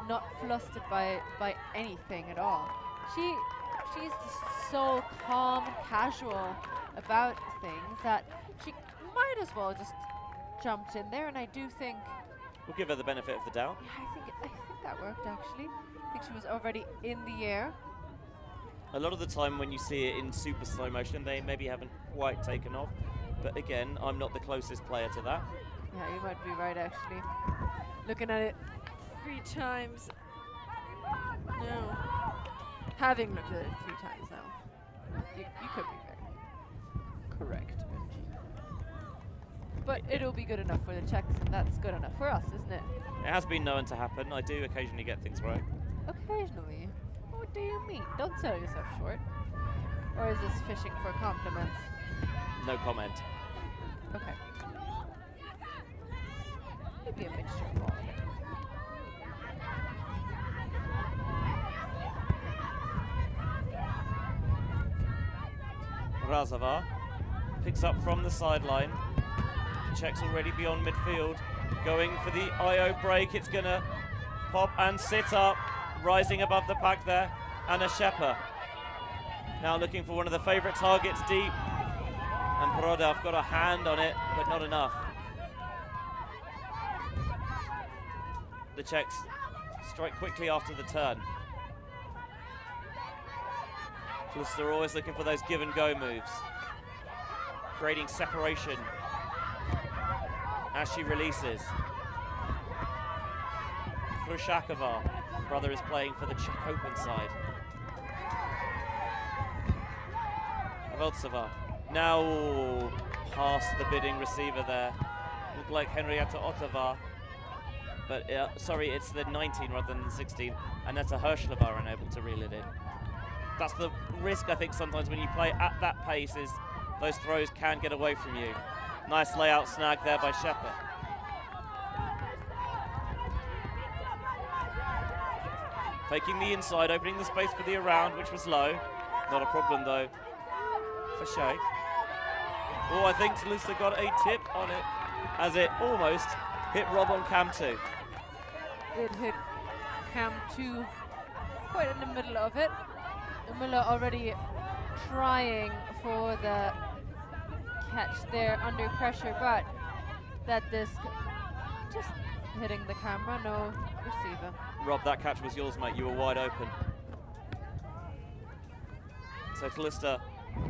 not flustered by anything at all. She she's just so calm and casual about things that she might as well just jumped in there, and I do think We'll give her the benefit of the doubt. yeah, I think that worked actually. I think she was already in the air. A lot of the time when you see it in super slow motion, they maybe haven't quite taken off. But again, I'm not the closest player to that. Yeah, you might be right actually. Looking at it 3 times. No. Having looked at it 3 times now. You could be very correct, Benji. But it'll be good enough for the Czechs, and that's good enough for us, isn't it? It has been known to happen. I do occasionally get things right. Occasionally? What do you mean? Don't sell yourself short. Or is this fishing for compliments? No comment. Okay. Maybe a mixture of all of it. Razava picks up from the sideline. Czechs already beyond midfield. Going for the IO break. It's going to pop and sit up. Rising above the pack there. Anna Shepper. Now looking for one of the favourite targets deep. And Brodov got a hand on it, but not enough. The Czechs strike quickly after the turn. They're always looking for those give and go moves. Creating separation as she releases. Khrushakova, brother is playing for the Czech Open side. Aveltsova, now past the bidding receiver there. Looked like Henrietta Ottava, but sorry, it's the 19 rather than the 16. Aneta Herschlova unable to reel it in. That's the risk, I think, sometimes when you play at that pace, is those throws can get away from you. Nice layout snag there by Shepard. Faking the inside, opening the space for the around, which was low. Not a problem, though, for Shea. Oh, I think Toulouse got a tip on it, as it almost hit Rob on cam 2. It hit cam 2 quite in the middle of it. Miller already trying for the catch there under pressure, but that disc just hitting the camera, no receiver. Rob, that catch was yours, mate. You were wide open. So Talista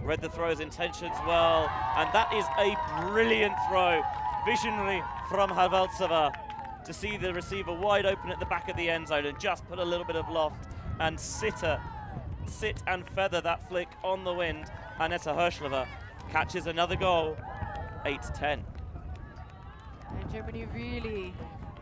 read the throw's intentions well, and that is a brilliant throw. Visionary from Haveltsova to see the receiver wide open at the back of the end zone and just put a little bit of loft and sit and feather that flick on the wind. Aneta Herschlova catches another goal, 8-10. And Germany really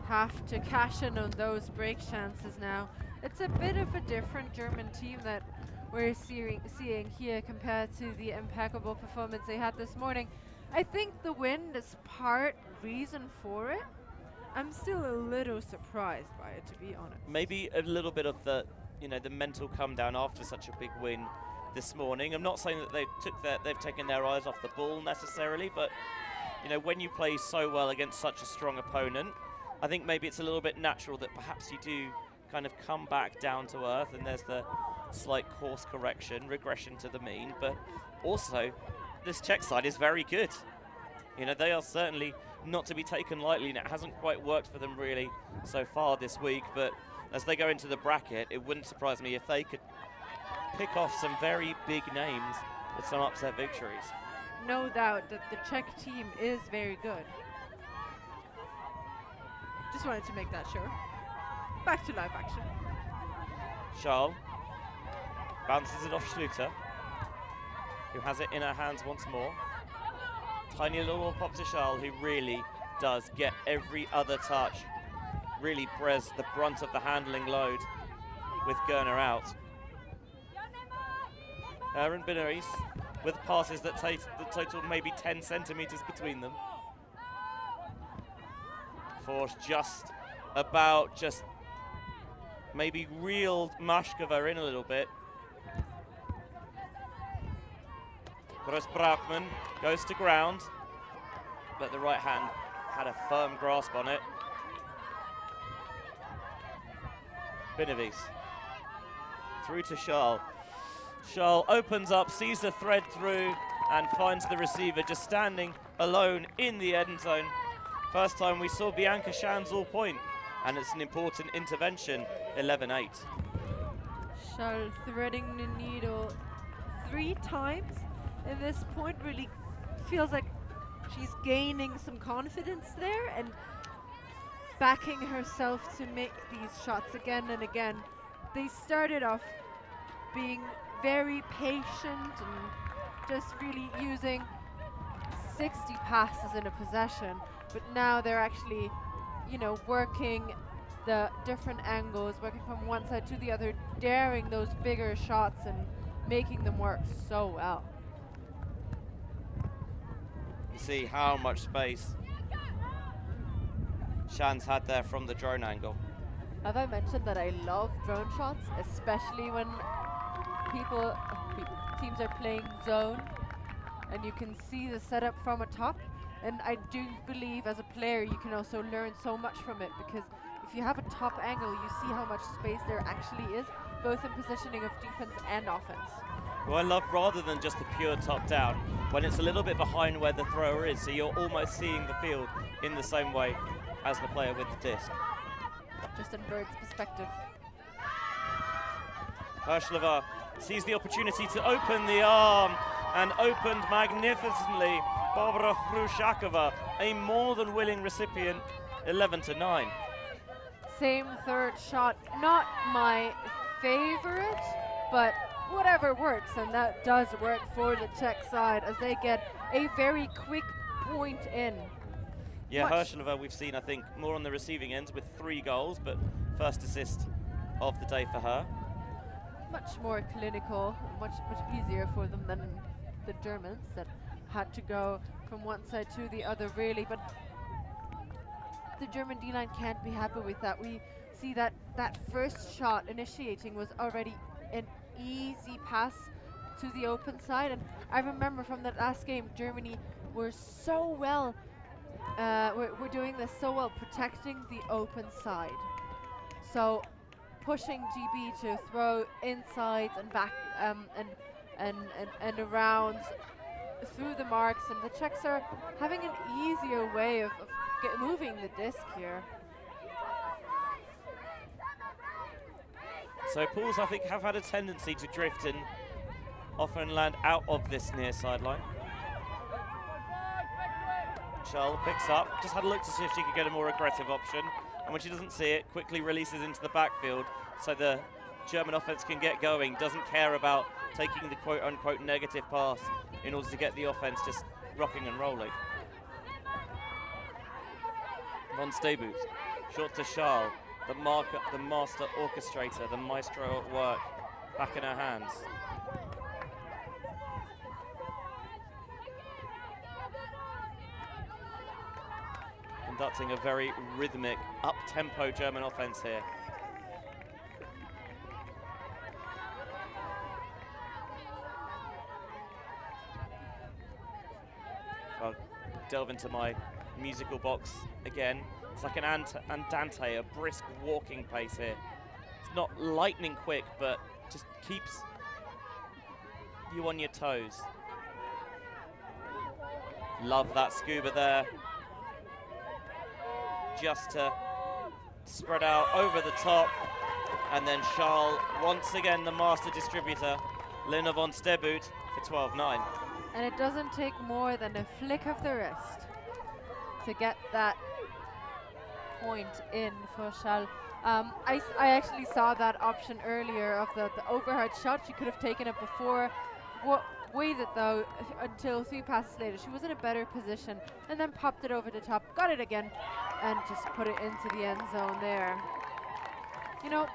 have to cash in on those break chances now. It's a bit of a different German team that we're seeing here compared to the impeccable performance they had this morning. I think the wind is part reason for it. I'm still a little surprised by it, to be honest. Maybe a little bit of the mental come down after such a big win this morning. I'm not saying that they've taken their eyes off the ball necessarily, but when you play so well against such a strong opponent, I think maybe it's a little bit natural that perhaps you do kind of come back down to earth, and there's the slight course correction, regression to the mean. But also, this Czech side is very good. They are certainly not to be taken lightly, and it hasn't quite worked for them really so far this week, but as they go into the bracket, it wouldn't surprise me if they could pick off some very big names with some upset victories. No doubt that the Czech team is very good. Just wanted to make that sure. Back to live action. Charles bounces it off Schluter, who has it in her hands once more. Tiny little pop to Charles, who really does get every other touch. Really bears the brunt of the handling load with Gerner out. Aaron Benaris with passes that total maybe 10 centimetres between them. Force just maybe reeled Mashkova in a little bit. Gross Brackman goes to ground, but the right hand had a firm grasp on it. Benavis through to Charles. Charles opens up, sees the thread through, and finds the receiver just standing alone in the end zone. First time we saw Bianca Shands all point, and it's an important intervention, 11-8. Charles threading the needle 3 times in this point. Really feels like she's gaining some confidence there and backing herself to make these shots again and again. They started off being very patient and just really using 60 passes in a possession, but now they're actually, you know, working the different angles, working from one side to the other, daring those bigger shots and making them work so well. You see how much space Shan's had there from the drone angle. Have I mentioned that I love drone shots, especially when teams are playing zone and you can see the setup from atop? And I do believe as a player you can also learn so much from it, because if you have a top angle, you see how much space there actually is, both in positioning of defense and offense. Well, I love rather than just the pure top down, when it's a little bit behind where the thrower is, so you're almost seeing the field in the same way as the player with the disc. Just in bird's perspective. Herschlova sees the opportunity to open the arm, and opened magnificently. Barbara Hrushakova, a more than willing recipient, 11-9. Same third shot, not my favorite, but whatever works, and that does work for the Czech side as they get a very quick point in. Yeah, Herschlova we've seen, I think, more on the receiving ends with 3 goals, but first assist of the day for her. Much more clinical, much easier for them than the Germans that had to go from one side to the other, really. But the German D-line can't be happy with that. We see that that first shot initiating was already an easy pass to the open side, and I remember from that last game, Germany were so well, we're doing this so well, protecting the open side. So pushing GB to throw insides and back and around through the marks, and the Czechs are having an easier way of moving the disc here. So pools, I think, have had a tendency to drift and often land out of this near sideline. Charles picks up, just had a look to see if she could get a more aggressive option, and when she doesn't see it, quickly releases into the backfield so the German offense can get going, doesn't care about taking the quote-unquote negative pass in order to get the offense just rocking and rolling. Von Stebut, short to Charles, the master orchestrator, the maestro at work, back in her hands. Conducting a very rhythmic, up-tempo German offense here. I'll delve into my musical box again. It's like an andante, a brisk walking pace here. It's not lightning quick, but just keeps you on your toes. Love that scuba there. Just to spread out over the top. And then Charles, once again the master distributor, Lena von Stebut for 12-9. And it doesn't take more than a flick of the wrist to get that point in for Charles. I actually saw that option earlier of the overhead shot. She could have taken it before. Waited though until 3 passes later. She was in a better position and then popped it over the top, got it again, and just put it into the end zone there. You know,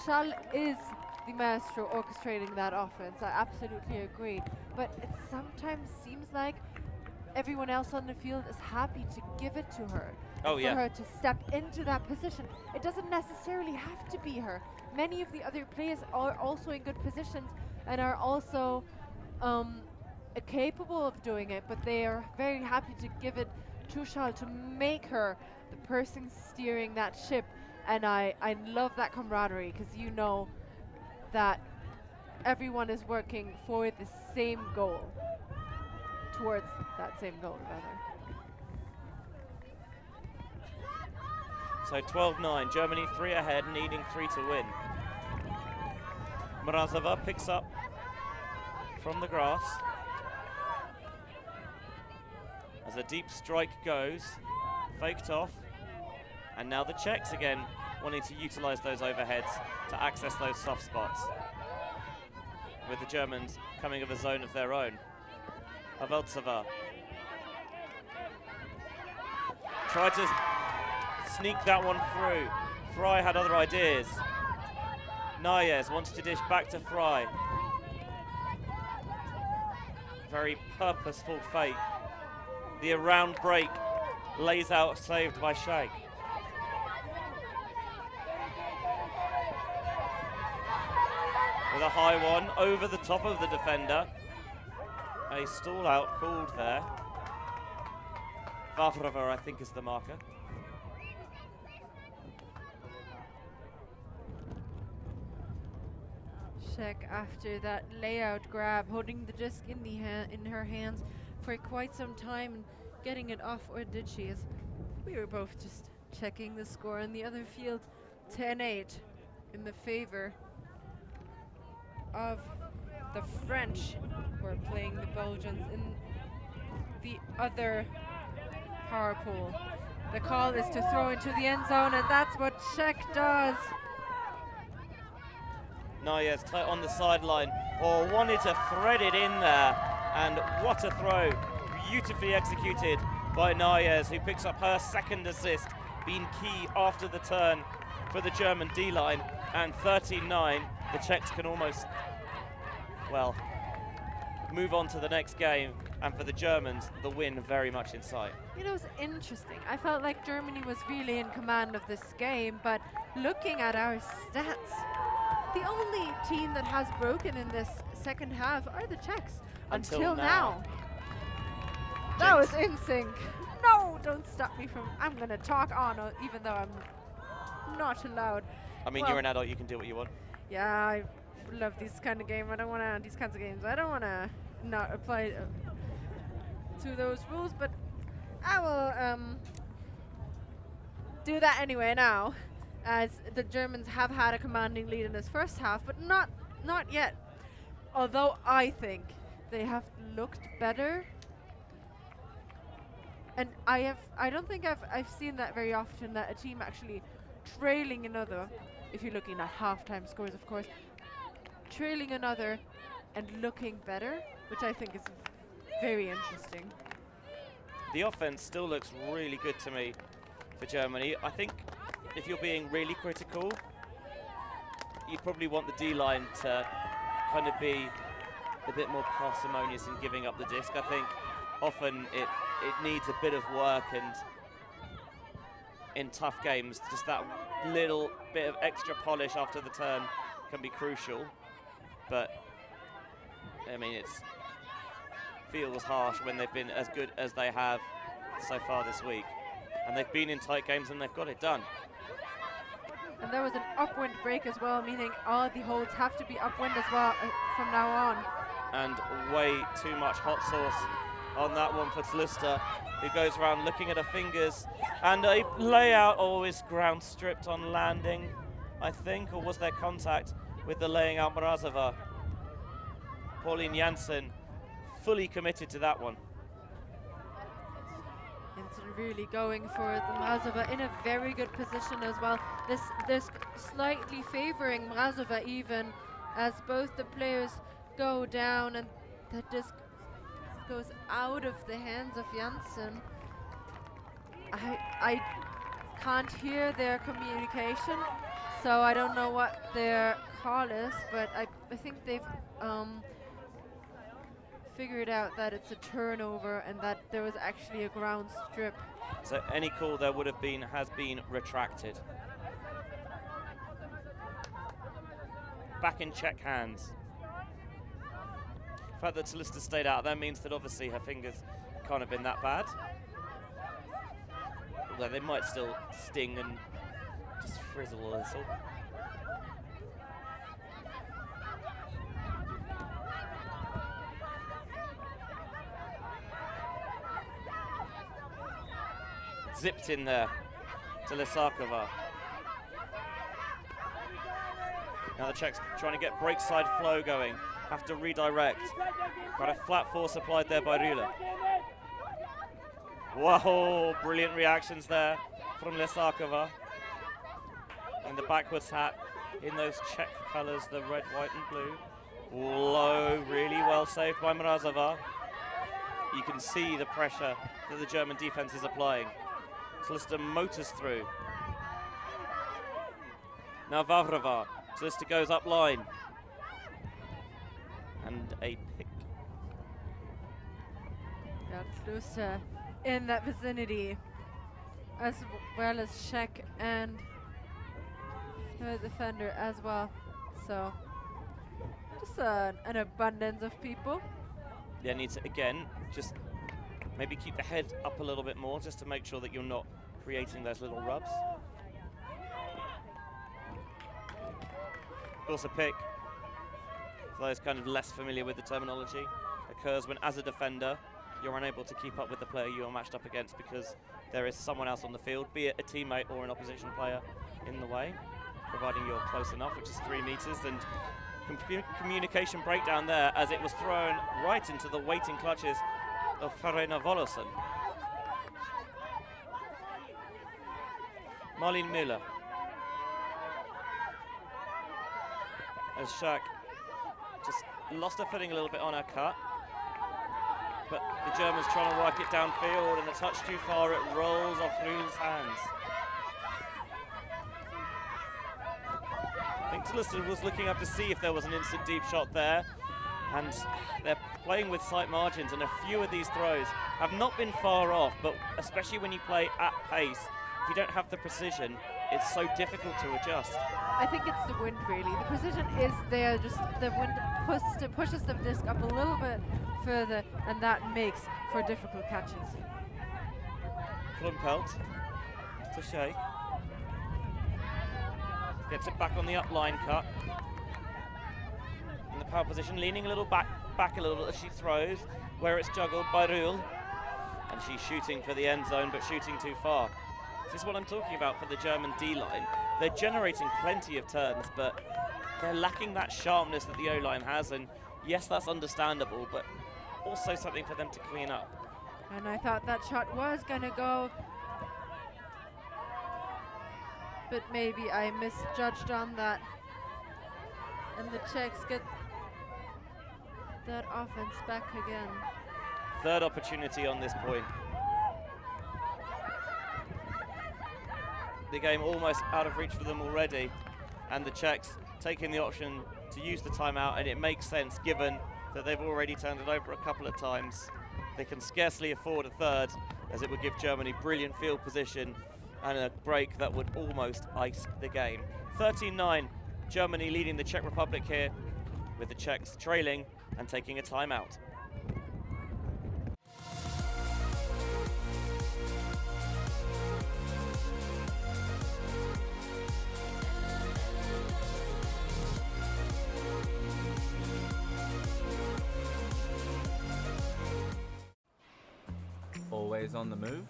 Charles is the maestro orchestrating that offense. I absolutely agree. But it sometimes seems like everyone else on the field is happy to give it to her. Oh, yeah. For her to step into that position. It doesn't necessarily have to be her. Many of the other players are also in good positions and are also capable of doing it, but they are very happy to give it to Charles to make her the person steering that ship. And I love that camaraderie, because you know that everyone is working for the same goal, towards that same goal, rather. So 12-9, Germany 3 ahead, needing 3 to win. Mrazova picks up from the grass. As a deep strike goes, faked off. And now the Czechs again wanting to utilize those overheads to access those soft spots. With the Germans coming of a zone of their own. Aveltsova tried to sneak that one through. Fry had other ideas. Nayes wanted to dish back to Fry. Very purposeful fake. The around break lays out, saved by Shag. With a high one over the top of the defender. A stall out called there. Vavrova, I think, is the marker. Czech, after that layout grab, holding the disc in her hands for quite some time and getting it off, or did she? As we were both just checking the score in the other field, 10-8 in the favor of the French, who are playing the Belgians in the other power pool. The call is to throw into the end zone, and that's what Czech does. Nayes tight on the sideline, or wanted to thread it in there, and what a throw, beautifully executed by Nayes, who picks up her second assist, being key after the turn for the German D-line. And 13-9, the Czechs can almost, well, move on to the next game, and for the Germans, the win very much in sight. You know, it's interesting. I felt like Germany was really in command of this game, but looking at our stats, the only team that has broken in this second half are the Czechs. Until now. That was in sync. No, don't stop me from, I'm gonna talk on, even though I'm not allowed. I mean, well, you're an adult, you can do what you want. Yeah, I love these kind of games. I don't wanna, these kinds of games, I don't wanna not apply to those rules, but I will do that anyway now, as the Germans have had a commanding lead in this first half, but not yet. Although I think they have looked better, and I don't think I've seen that very often, that a team actually trailing another, if you're looking at halftime scores, of course, trailing another and looking better, which I think is very interesting. The offense still looks really good to me for Germany. I think if you're being really critical, you'd probably want the D-line to kind of be a bit more parsimonious in giving up the disc. I think often it needs a bit of work, and in tough games, just that little bit of extra polish after the turn can be crucial. But I mean, it feels harsh when they've been as good as they have so far this week, and they've been in tight games and they've got it done. And there was an upwind break as well, meaning all the holds have to be upwind as well from now on. And way too much hot sauce on that one for Tlusta, who goes around looking at her fingers. And a layout, always ground stripped on landing, I think, or was there contact with the laying out Mrazova? Pauline Janssen fully committed to that one. Janssen really going for the Mrazova in a very good position as well. This slightly favoring Mrazova even, as both the players go down, and that disc goes out of the hands of Janssen. I can't hear their communication, so I don't know what their call is, but I think they've figured out that it's a turnover and that there was actually a ground strip. So any call there would have been has been retracted. Back in Czech hands. The fact that Tlusta stayed out there means that obviously her fingers can't have been that bad. Although they might still sting and just frizzle a little. zipped in there to Lisakova. Now the Czechs trying to get break side flow going. Have to redirect. Got a flat force applied there by Rühle. Whoa, brilliant reactions there from Lisakova. In the backwards hat, in those Czech colours, the red, white and blue. Low, really well saved by Mrazova. You can see the pressure that the German defence is applying. Solista motors through. Now Vavrova. Solista goes up line. And a pick. Yeah, Solista in that vicinity, as well as Czech and the defender as well. So just an abundance of people. Yeah, need to, again, just maybe keep the head up a little bit more just to make sure that you're not creating those little rubs. Of course, a pick, for those kind of less familiar with the terminology, occurs when, as a defender, you're unable to keep up with the player you are matched up against because there is someone else on the field, be it a teammate or an opposition player, in the way, providing you're close enough, which is 3 meters. And communication breakdown there as it was thrown right into the waiting clutches of Farina Volosen. Marlene Müller. As Shak just lost her footing a little bit on her cut. But the Germans trying to work it downfield, and a touch too far, it rolls off Rühle's hands. I think Solista was looking up to see if there was an instant deep shot there, and they're playing with sight margins, and a few of these throws have not been far off, but especially when you play at pace, if you don't have the precision, it's so difficult to adjust. I think it's the wind, really. The precision is there, just the wind pushes the disc up a little bit further, and that makes for difficult catches. Klumpelt to Shea. Gets it back on the up line cut. In the power position, leaning a little back a little as she throws, where it's juggled by Rühle. And she's shooting for the end zone, but shooting too far. This is what I'm talking about for the German D-line. They're generating plenty of turns, but they're lacking that sharpness that the O-line has, and yes, that's understandable, but also something for them to clean up. And I thought that shot was gonna go, but maybe I misjudged on that. And the Czechs get that offense back again. Third opportunity on this point. The game almost out of reach for them already, and the Czechs taking the option to use the timeout, and it makes sense given that they've already turned it over a couple of times. They can scarcely afford a third, as it would give Germany brilliant field position and a break that would almost ice the game. 13-9, Germany leading the Czech Republic here, with the Czechs trailing and taking a timeout. Always on the move?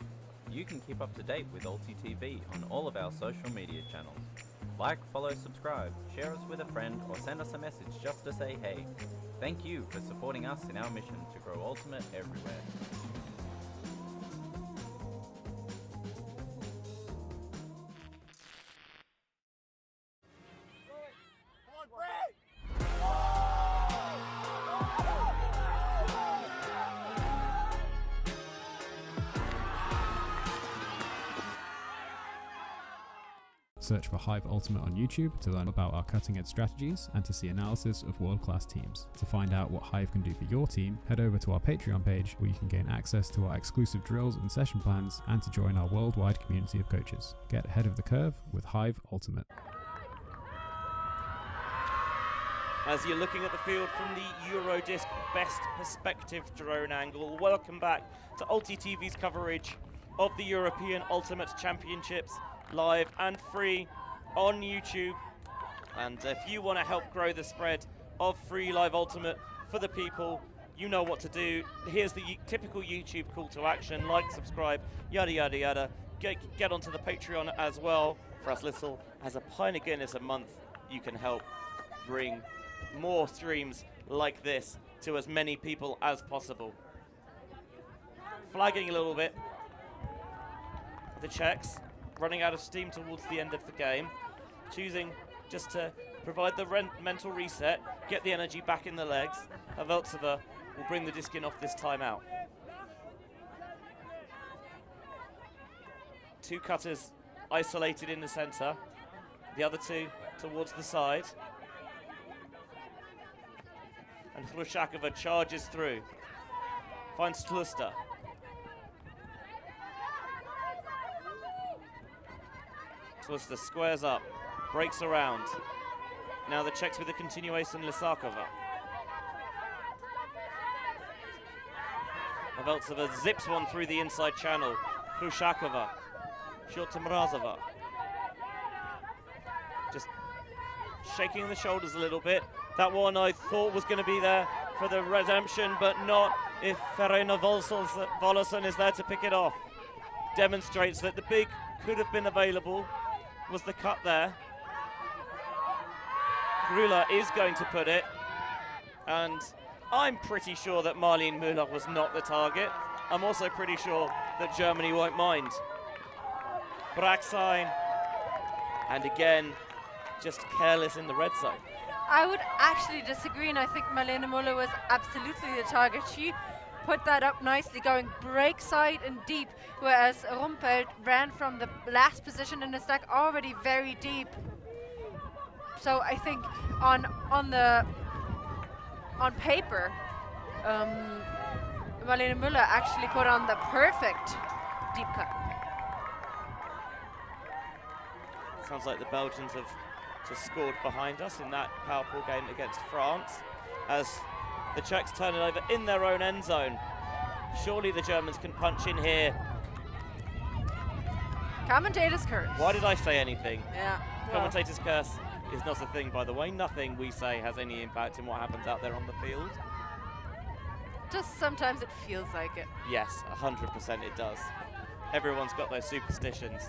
You can keep up to date with ULTI.TV on all of our social media channels. Like, follow, subscribe, share us with a friend, or send us a message just to say hey. Thank you for supporting us in our mission to grow Ultimate everywhere. Search for Hive Ultimate on YouTube to learn about our cutting-edge strategies and to see analysis of world-class teams. To find out what Hive can do for your team, head over to our Patreon page where you can gain access to our exclusive drills and session plans and to join our worldwide community of coaches. Get ahead of the curve with Hive Ultimate. As you're looking at the field from the Eurodisc Best Perspective drone angle, welcome back to ULTI.TV's coverage of the European Ultimate Championships, live and free on YouTube. And if you want to help grow the spread of free live Ultimate for the people, you know what to do. Here's the typical YouTube call to action: like, subscribe, yada yada yada. get onto the Patreon as well. For as little as a pint of Guinness a month, you can help bring more streams like this to as many people as possible. Flagging a little bit. The Czechs running out of steam towards the end of the game, choosing just to provide the mental reset, get the energy back in the legs. Haveltsova will bring the disc in off this timeout. Two cutters isolated in the center, the other two towards the side. And Hrushakova charges through, finds Tlusta. Tlusta squares up, breaks around. Now the Czechs with the continuation, Lisakova. Haveltsova zips one through the inside channel. Hrushakova, short to Mrazova. Just shaking the shoulders a little bit. That one I thought was going to be there for the redemption, but not if Verena Vollerson is there to pick it off. Demonstrates that the big could have been available. Was the cut there. Grüller is going to put it, and I'm pretty sure that Marlene Müller was not the target. I'm also pretty sure that Germany won't mind. Braxine, and again, just careless in the red zone. I would actually disagree, and I think Marlene Müller was absolutely the target. She put that up nicely, going break side and deep, whereas Rumpelt ran from the last position in the stack already very deep. So I think on paper, Marlene Müller actually put on the perfect deep cut. Sounds like the Belgians have just scored behind us in that power play game against France, as the Czechs turn it over in their own end zone. Surely the Germans can punch in here. Commentator's curse. Why did I say anything? Yeah. Commentator's curse is not a thing, by the way. Nothing we say has any impact in what happens out there on the field. Just sometimes it feels like it. Yes, 100% it does. Everyone's got those superstitions.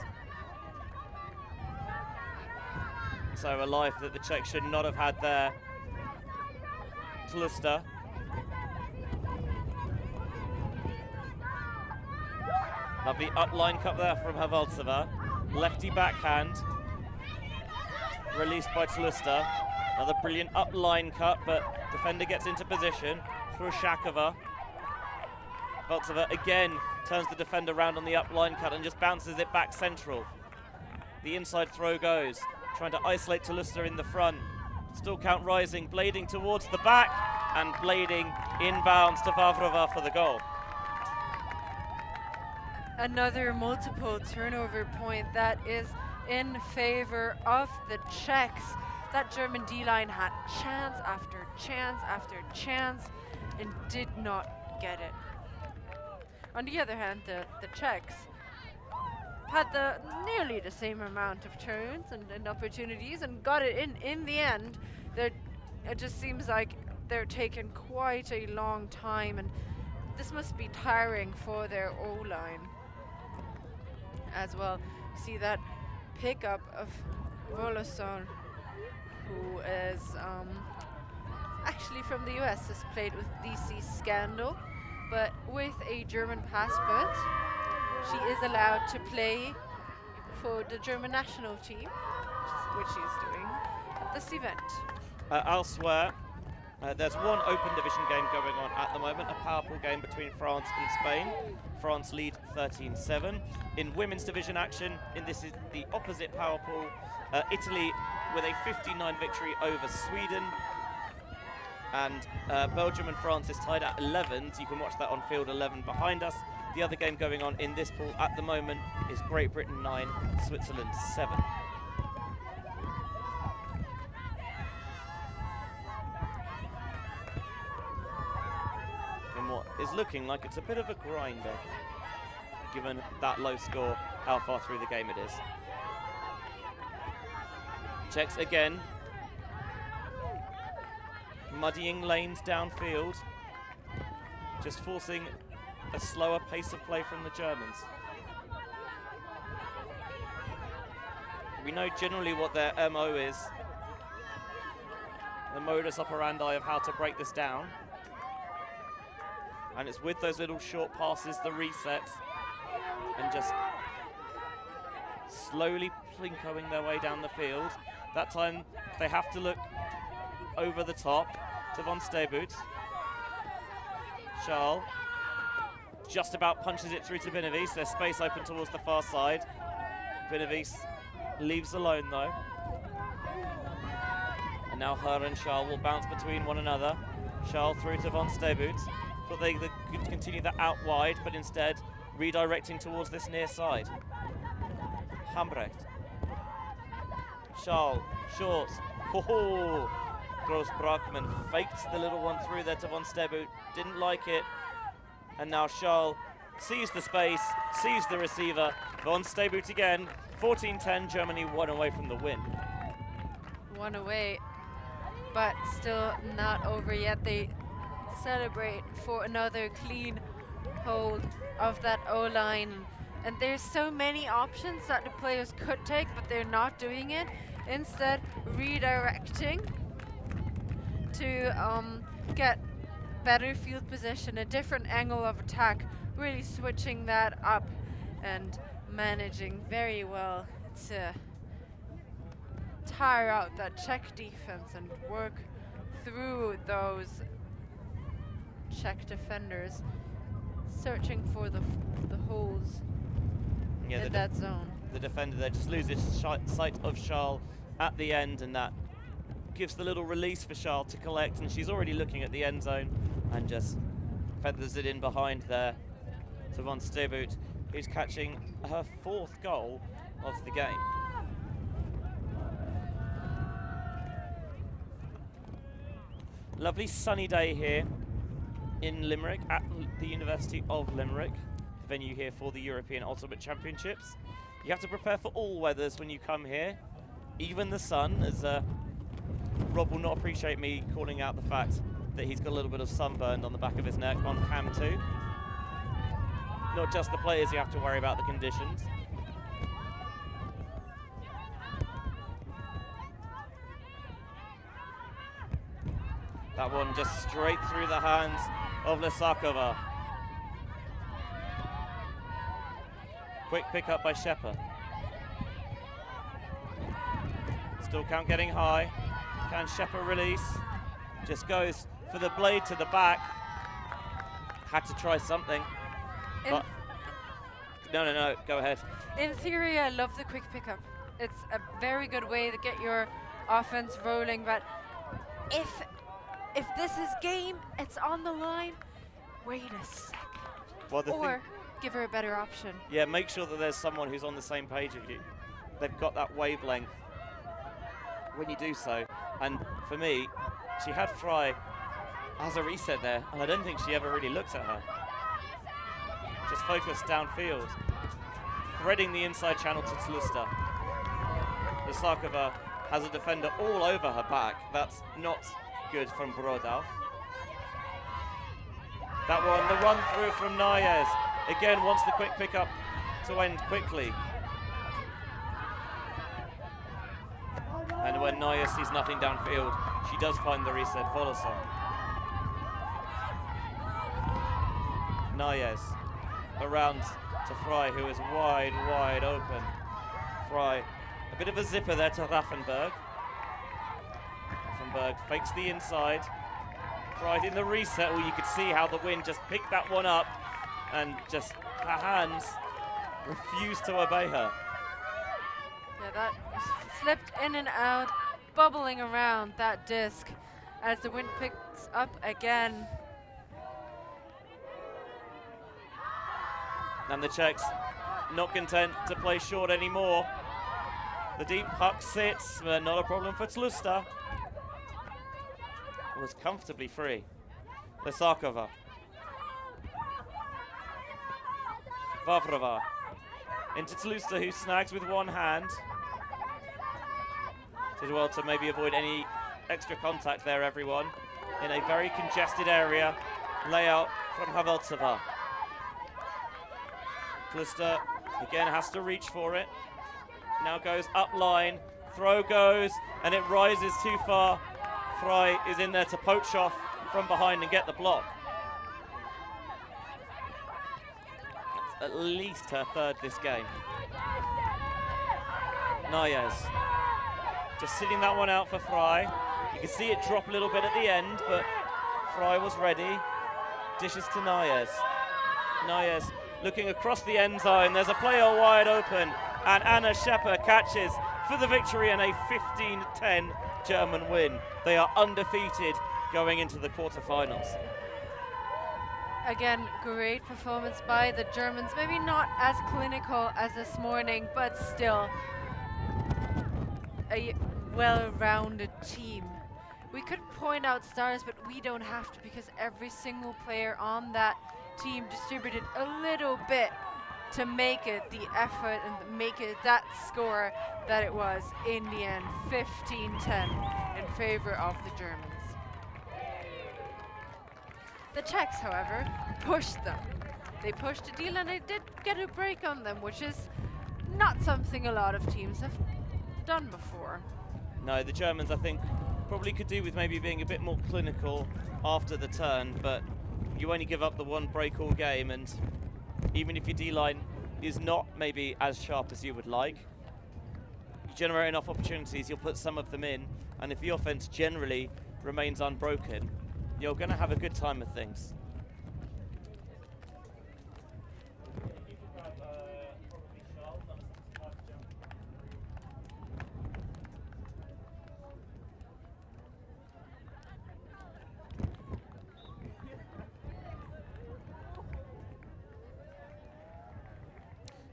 So a life that the Czechs should not have had there. Tlusta. Lovely up-line cut there from Haveltsova. Lefty backhand. Released by Tlusta. Another brilliant up-line cut, but defender gets into position. Hrushakova. Haveltsova again turns the defender around on the up-line cut and just bounces it back central. The inside throw goes, trying to isolate Tlusta in the front. Still count rising, blading towards the back, and blading inbounds to Vavrova for the goal. Another multiple turnover point that is in favor of the Czechs. That German D-line had chance after chance after chance and did not get it. On the other hand, the Czechs had nearly the same amount of turns and opportunities and got it in the end. It just seems like they're taking quite a long time, and this must be tiring for their O-line as well. See that pickup of Vollerson, who is actually from the US, has played with DC Scandal, but with a German passport. She is allowed to play for the German national team, which she's doing at this event. Elsewhere, there's one open division game going on at the moment, a power play game between France and Spain. France lead 13-7. In women's division action, this is the opposite power play, Italy with a 59 victory over Sweden. And Belgium and France is tied at 11. So you can watch that on field 11 behind us. The other game going on in this pool at the moment is Great Britain 9, Switzerland 7. In what is looking like it's a bit of a grinder, given that low score, how far through the game it is. Czechs again, muddying lanes downfield, just forcing a slower pace of play from the Germans. We know generally what their MO is, the modus operandi of how to break this down. And it's with those little short passes, the resets, and just slowly plinkoing their way down the field. That time they have to look over the top to Von Steyboot. Charles just about punches it through to Benavis. There's space open towards the far side. Benavis leaves alone though. And now her and Charles will bounce between one another. Charles through to Von Steyboot. Thought they could continue that out wide, but instead redirecting towards this near side. Hambrecht. Charles, short. Oh, Gross Brockman faked the little one through there to Von Steyboot. Didn't like it. And now Charles sees the space, sees the receiver. Von Steyboot again. 14-10, Germany 1 away from the win. 1 away, but still not over yet. They celebrate for another clean hold of that O-line. And there's so many options that the players could take, but they're not doing it. Instead, redirecting to get better field position, a different angle of attack, really switching that up and managing very well to tire out that Czech defense and work through those Czech defenders, searching for the holes in that zone. The defender there just loses sight of Charles at the end, and that gives the little release for Charles to collect, and she's already looking at the end zone and just feathers it in behind there to Von Steyboot, who's catching her 4th goal of the game. Lovely sunny day here in Limerick at the University of Limerick, the venue here for the European Ultimate Championships. You have to prepare for all weathers when you come here, even the sun, as Rob will not appreciate me calling out the fact that he's got a little bit of sunburn on the back of his neck on cam too. Not just the players, you have to worry about the conditions. That one just straight through the hands of Lesakova. Quick pick up by Shepard. Still count getting high. Can Shepard release? Just goes for the blade to the back. Had to try something. But no, go ahead. In theory, I love the quick pickup. It's a very good way to get your offense rolling, but if this is game, it's on the line, wait a second. Well, or give her a better option. Yeah, make sure that there's someone who's on the same page with you. They've got that wavelength when you do so. And for me, she had Fry as a reset there, and I don't think she ever really looked at her. Just focused downfield. Threading the inside channel to Tlusta. Lesakova has a defender all over her back. That's not good from Brodov. That one, the run through from Nayez. Again, wants the quick pickup to end quickly. And when Nayez sees nothing downfield, she does find the reset. Voloson. Nayez around to Fry, who is wide open. Fry, a bit of a zipper there to Raffenberg. Raffenberg fakes the inside. Fry in the reset, well, you could see how the wind just picked that one up, and just her hands refused to obey her. Yeah, that slipped in and out, bubbling around that disc as the wind picks up again. And the Czechs not content to play short anymore. The deep puck sits, but not a problem for Tlusta. Was comfortably free. Lesakova. Vavrova. Into Tlusta, who snags with one hand. Did well to maybe avoid any extra contact there, everyone. In a very congested area. Layout from Haveltsova. Tlusta again has to reach for it. now goes up line, throw goes, and it rises too far. Fry is in there to poach off from behind and get the block. That's at least her third this game. Nayez just sitting that one out for Fry. You can see it drop a little bit at the end, but Fry was ready. Dishes to Nayez. Nayez looking across the end zone. There's a player wide open, and Anna Schepper catches for the victory and a 15-10 German win. They are undefeated going into the quarterfinals. Again, great performance by the Germans. Maybe not as clinical as this morning, but still a well-rounded team. We could point out stars, but we don't have to, because every single player on that team distributed a little bit to make it the effort and make it that score that it was in the end, 15-10 in favor of the Germans. The Czechs, however, pushed them. They pushed a deal and they did get a break on them, which is not something a lot of teams have done before. No, the Germans, I think, probably could do with maybe being a bit more clinical after the turn, but you only give up the one break all game, and even if your D-line is not maybe as sharp as you would like, you generate enough opportunities, you'll put some of them in, and if the offense generally remains unbroken, you're going to have a good time with things.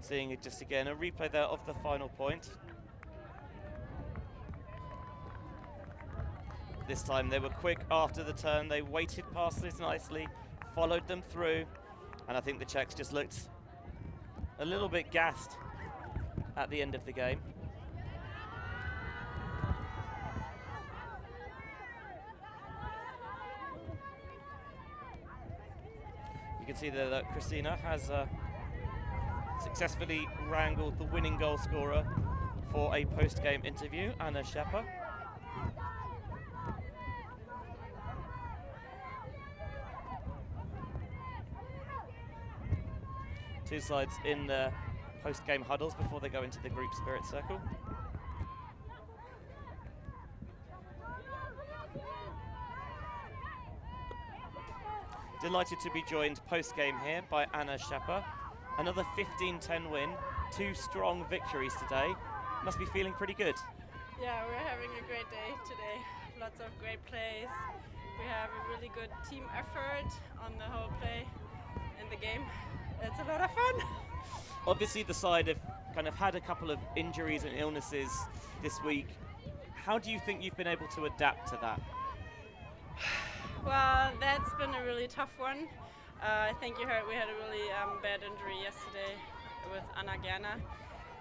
Seeing it just again, a replay there of the final point. This time they were quick after the turn, they waited past this nicely, followed them through, and I think the Czechs just looked a little bit gassed at the end of the game. You can see there that Christina has successfully wrangled the winning goal scorer for a post-game interview, Anna Schepper. Two sides in the post-game huddles before they go into the group spirit circle. Delighted to be joined post-game here by Anna Schepper. Another 15-10 win, 2 strong victories today. Must be feeling pretty good. Yeah, we're having a great day today. Lots of great plays. We have a really good team effort on the whole play in the game. It's a lot of fun. Obviously the side have kind of had a couple of injuries and illnesses this week. How do you think you've been able to adapt to that? Well, that's been a really tough one. I think you heard we had a really bad injury yesterday with Anna Gerner.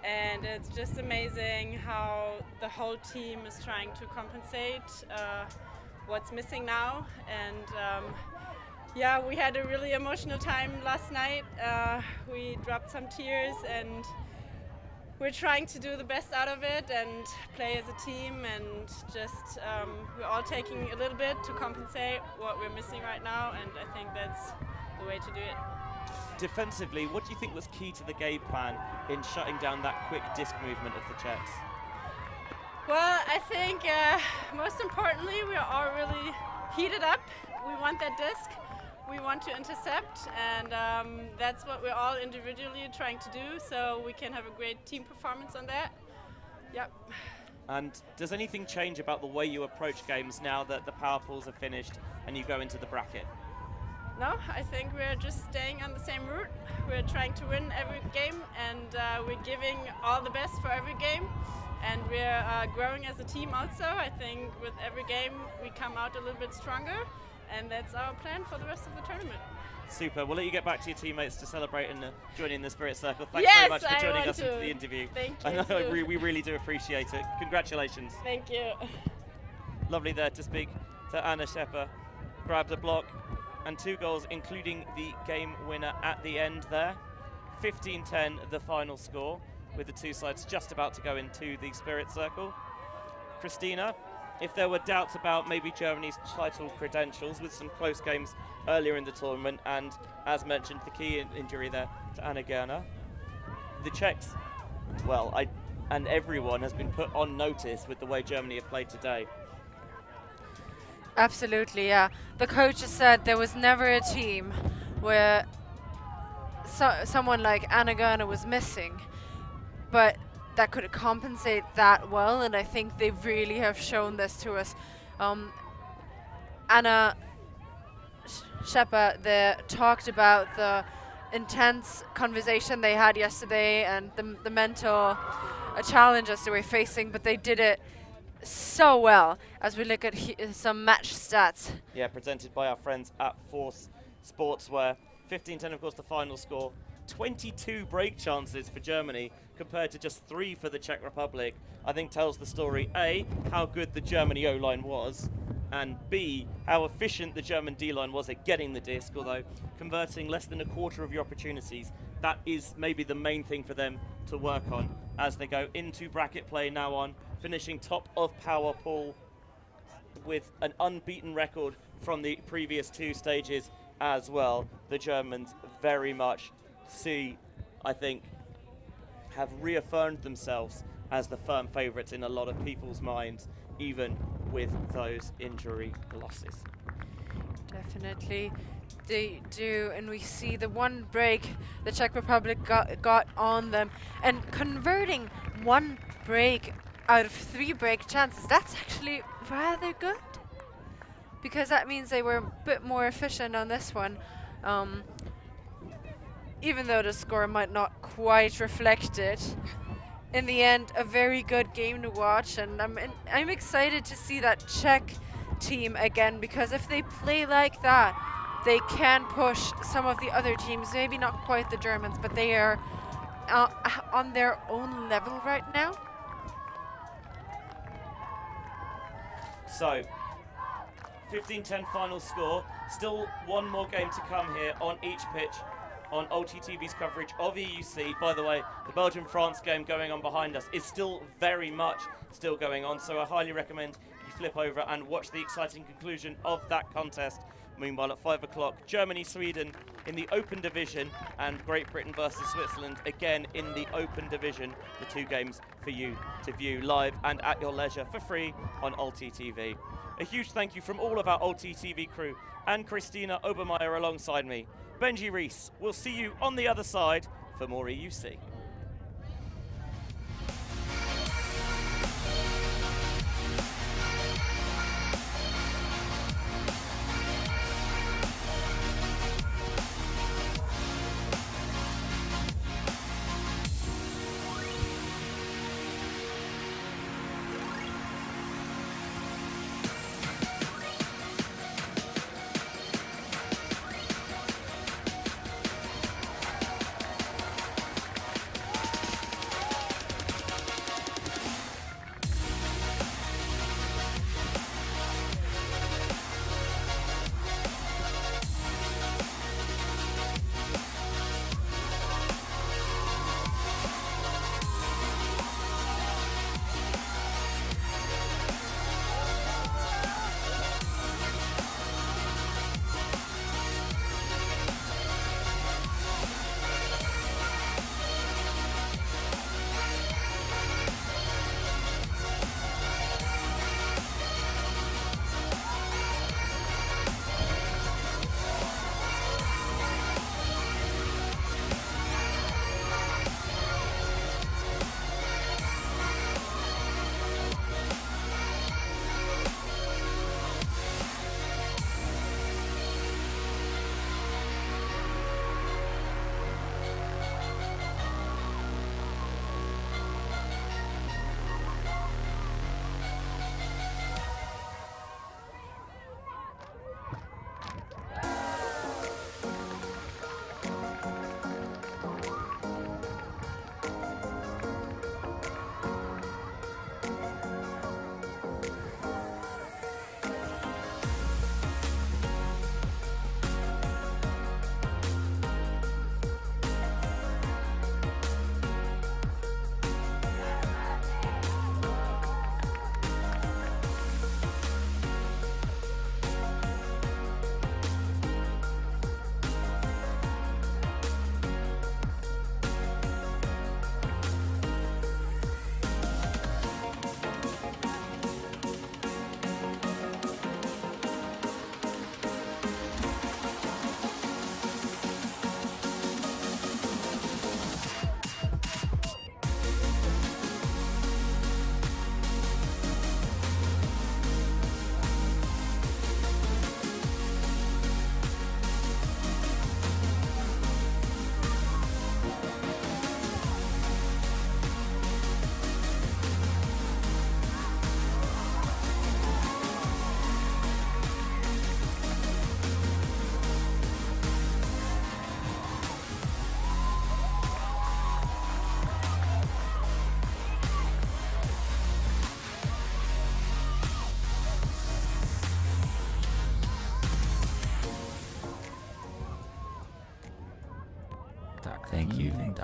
And it's just amazing how the whole team is trying to compensate what's missing now. And yeah, we had a really emotional time last night. We dropped some tears, and we're trying to do the best out of it and play as a team, and just we're all taking a little bit to compensate what we're missing right now, and I think that's the way to do it. Defensively, what do you think was key to the game plan in shutting down that quick disc movement of the Czechs? Well, I think most importantly, we're all really heated up. We want that disc. We want to intercept, and that's what we're all individually trying to do, so we can have a great team performance on that. Yep. And does anything change about the way you approach games now that the power pools are finished and you go into the bracket? No, I think we're just staying on the same route. We're trying to win every game, and we're giving all the best for every game, and we're growing as a team also. I think with every game we come out a little bit stronger, and that's our plan for the rest of the tournament. Super. We'll let you get back to your teammates to celebrate and joining the Spirit Circle. Thanks very much for joining us into the interview. Thank you. I know we really do appreciate it. Congratulations. Thank you. Lovely there to speak to Anna Schepper. Grabbed a block and 2 goals, including the game winner at the end there. 15-10 the final score. with the two sides just about to go into the Spirit Circle. Christina, if there were doubts about maybe Germany's title credentials with some close games earlier in the tournament, and as mentioned, the key injury there to Anna Gerner, the Czechs, well, and everyone has been put on notice with the way Germany have played today. Absolutely, yeah. The coach has said there was never a team where someone like Anna Gerner was missing, but that could compensate that well, and I think they really have shown this to us. Anna Schepper there talked about the intense conversation they had yesterday and the mental challenges they were facing, but they did it so well as we look at some match stats. Yeah, presented by our friends at Force Sportswear. 15-10, of course, the final score. 22 break chances for Germany compared to just 3 for the Czech Republic. I think tells the story, A, how good the Germany O-line was, and B, how efficient the German D-line was at getting the disc, although converting less than a quarter of your opportunities. That is maybe the main thing for them to work on as they go into bracket play now on, finishing top of power pool with an unbeaten record from the previous 2 stages as well. The Germans very much I think, have reaffirmed themselves as the firm favourites in a lot of people's minds, even with those injury losses. Definitely they do, and we see the one break the Czech Republic got on them, and converting 1 break out of 3 break chances, that's actually rather good, because that means they were a bit more efficient on this one. Even though the score might not quite reflect it, in the end, a very good game to watch, and I'm excited to see that Czech team again, because if they play like that, they can push some of the other teams, maybe not quite the Germans, but they are on their own level right now. So, 15-10 final score. Still one more game to come here on each pitch on ULTI.TV's coverage of EUC. By the way, the Belgium-France game going on behind us is still very much still going on, so I highly recommend you flip over and watch the exciting conclusion of that contest. Meanwhile, at 5 o'clock, Germany-Sweden in the open division, and Great Britain versus Switzerland again in the open division. The 2 games for you to view live and at your leisure for free on ULTI.TV. A huge thank you from all of our ULTI.TV crew and Christina Obermeier alongside me. Benji Rees, we'll see you on the other side for more EUC.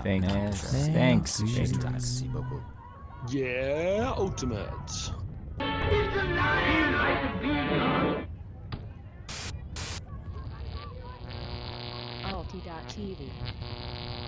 Thank you. Thanks. Merci beaucoup. Yeah, Ultimate. ULTI.TV.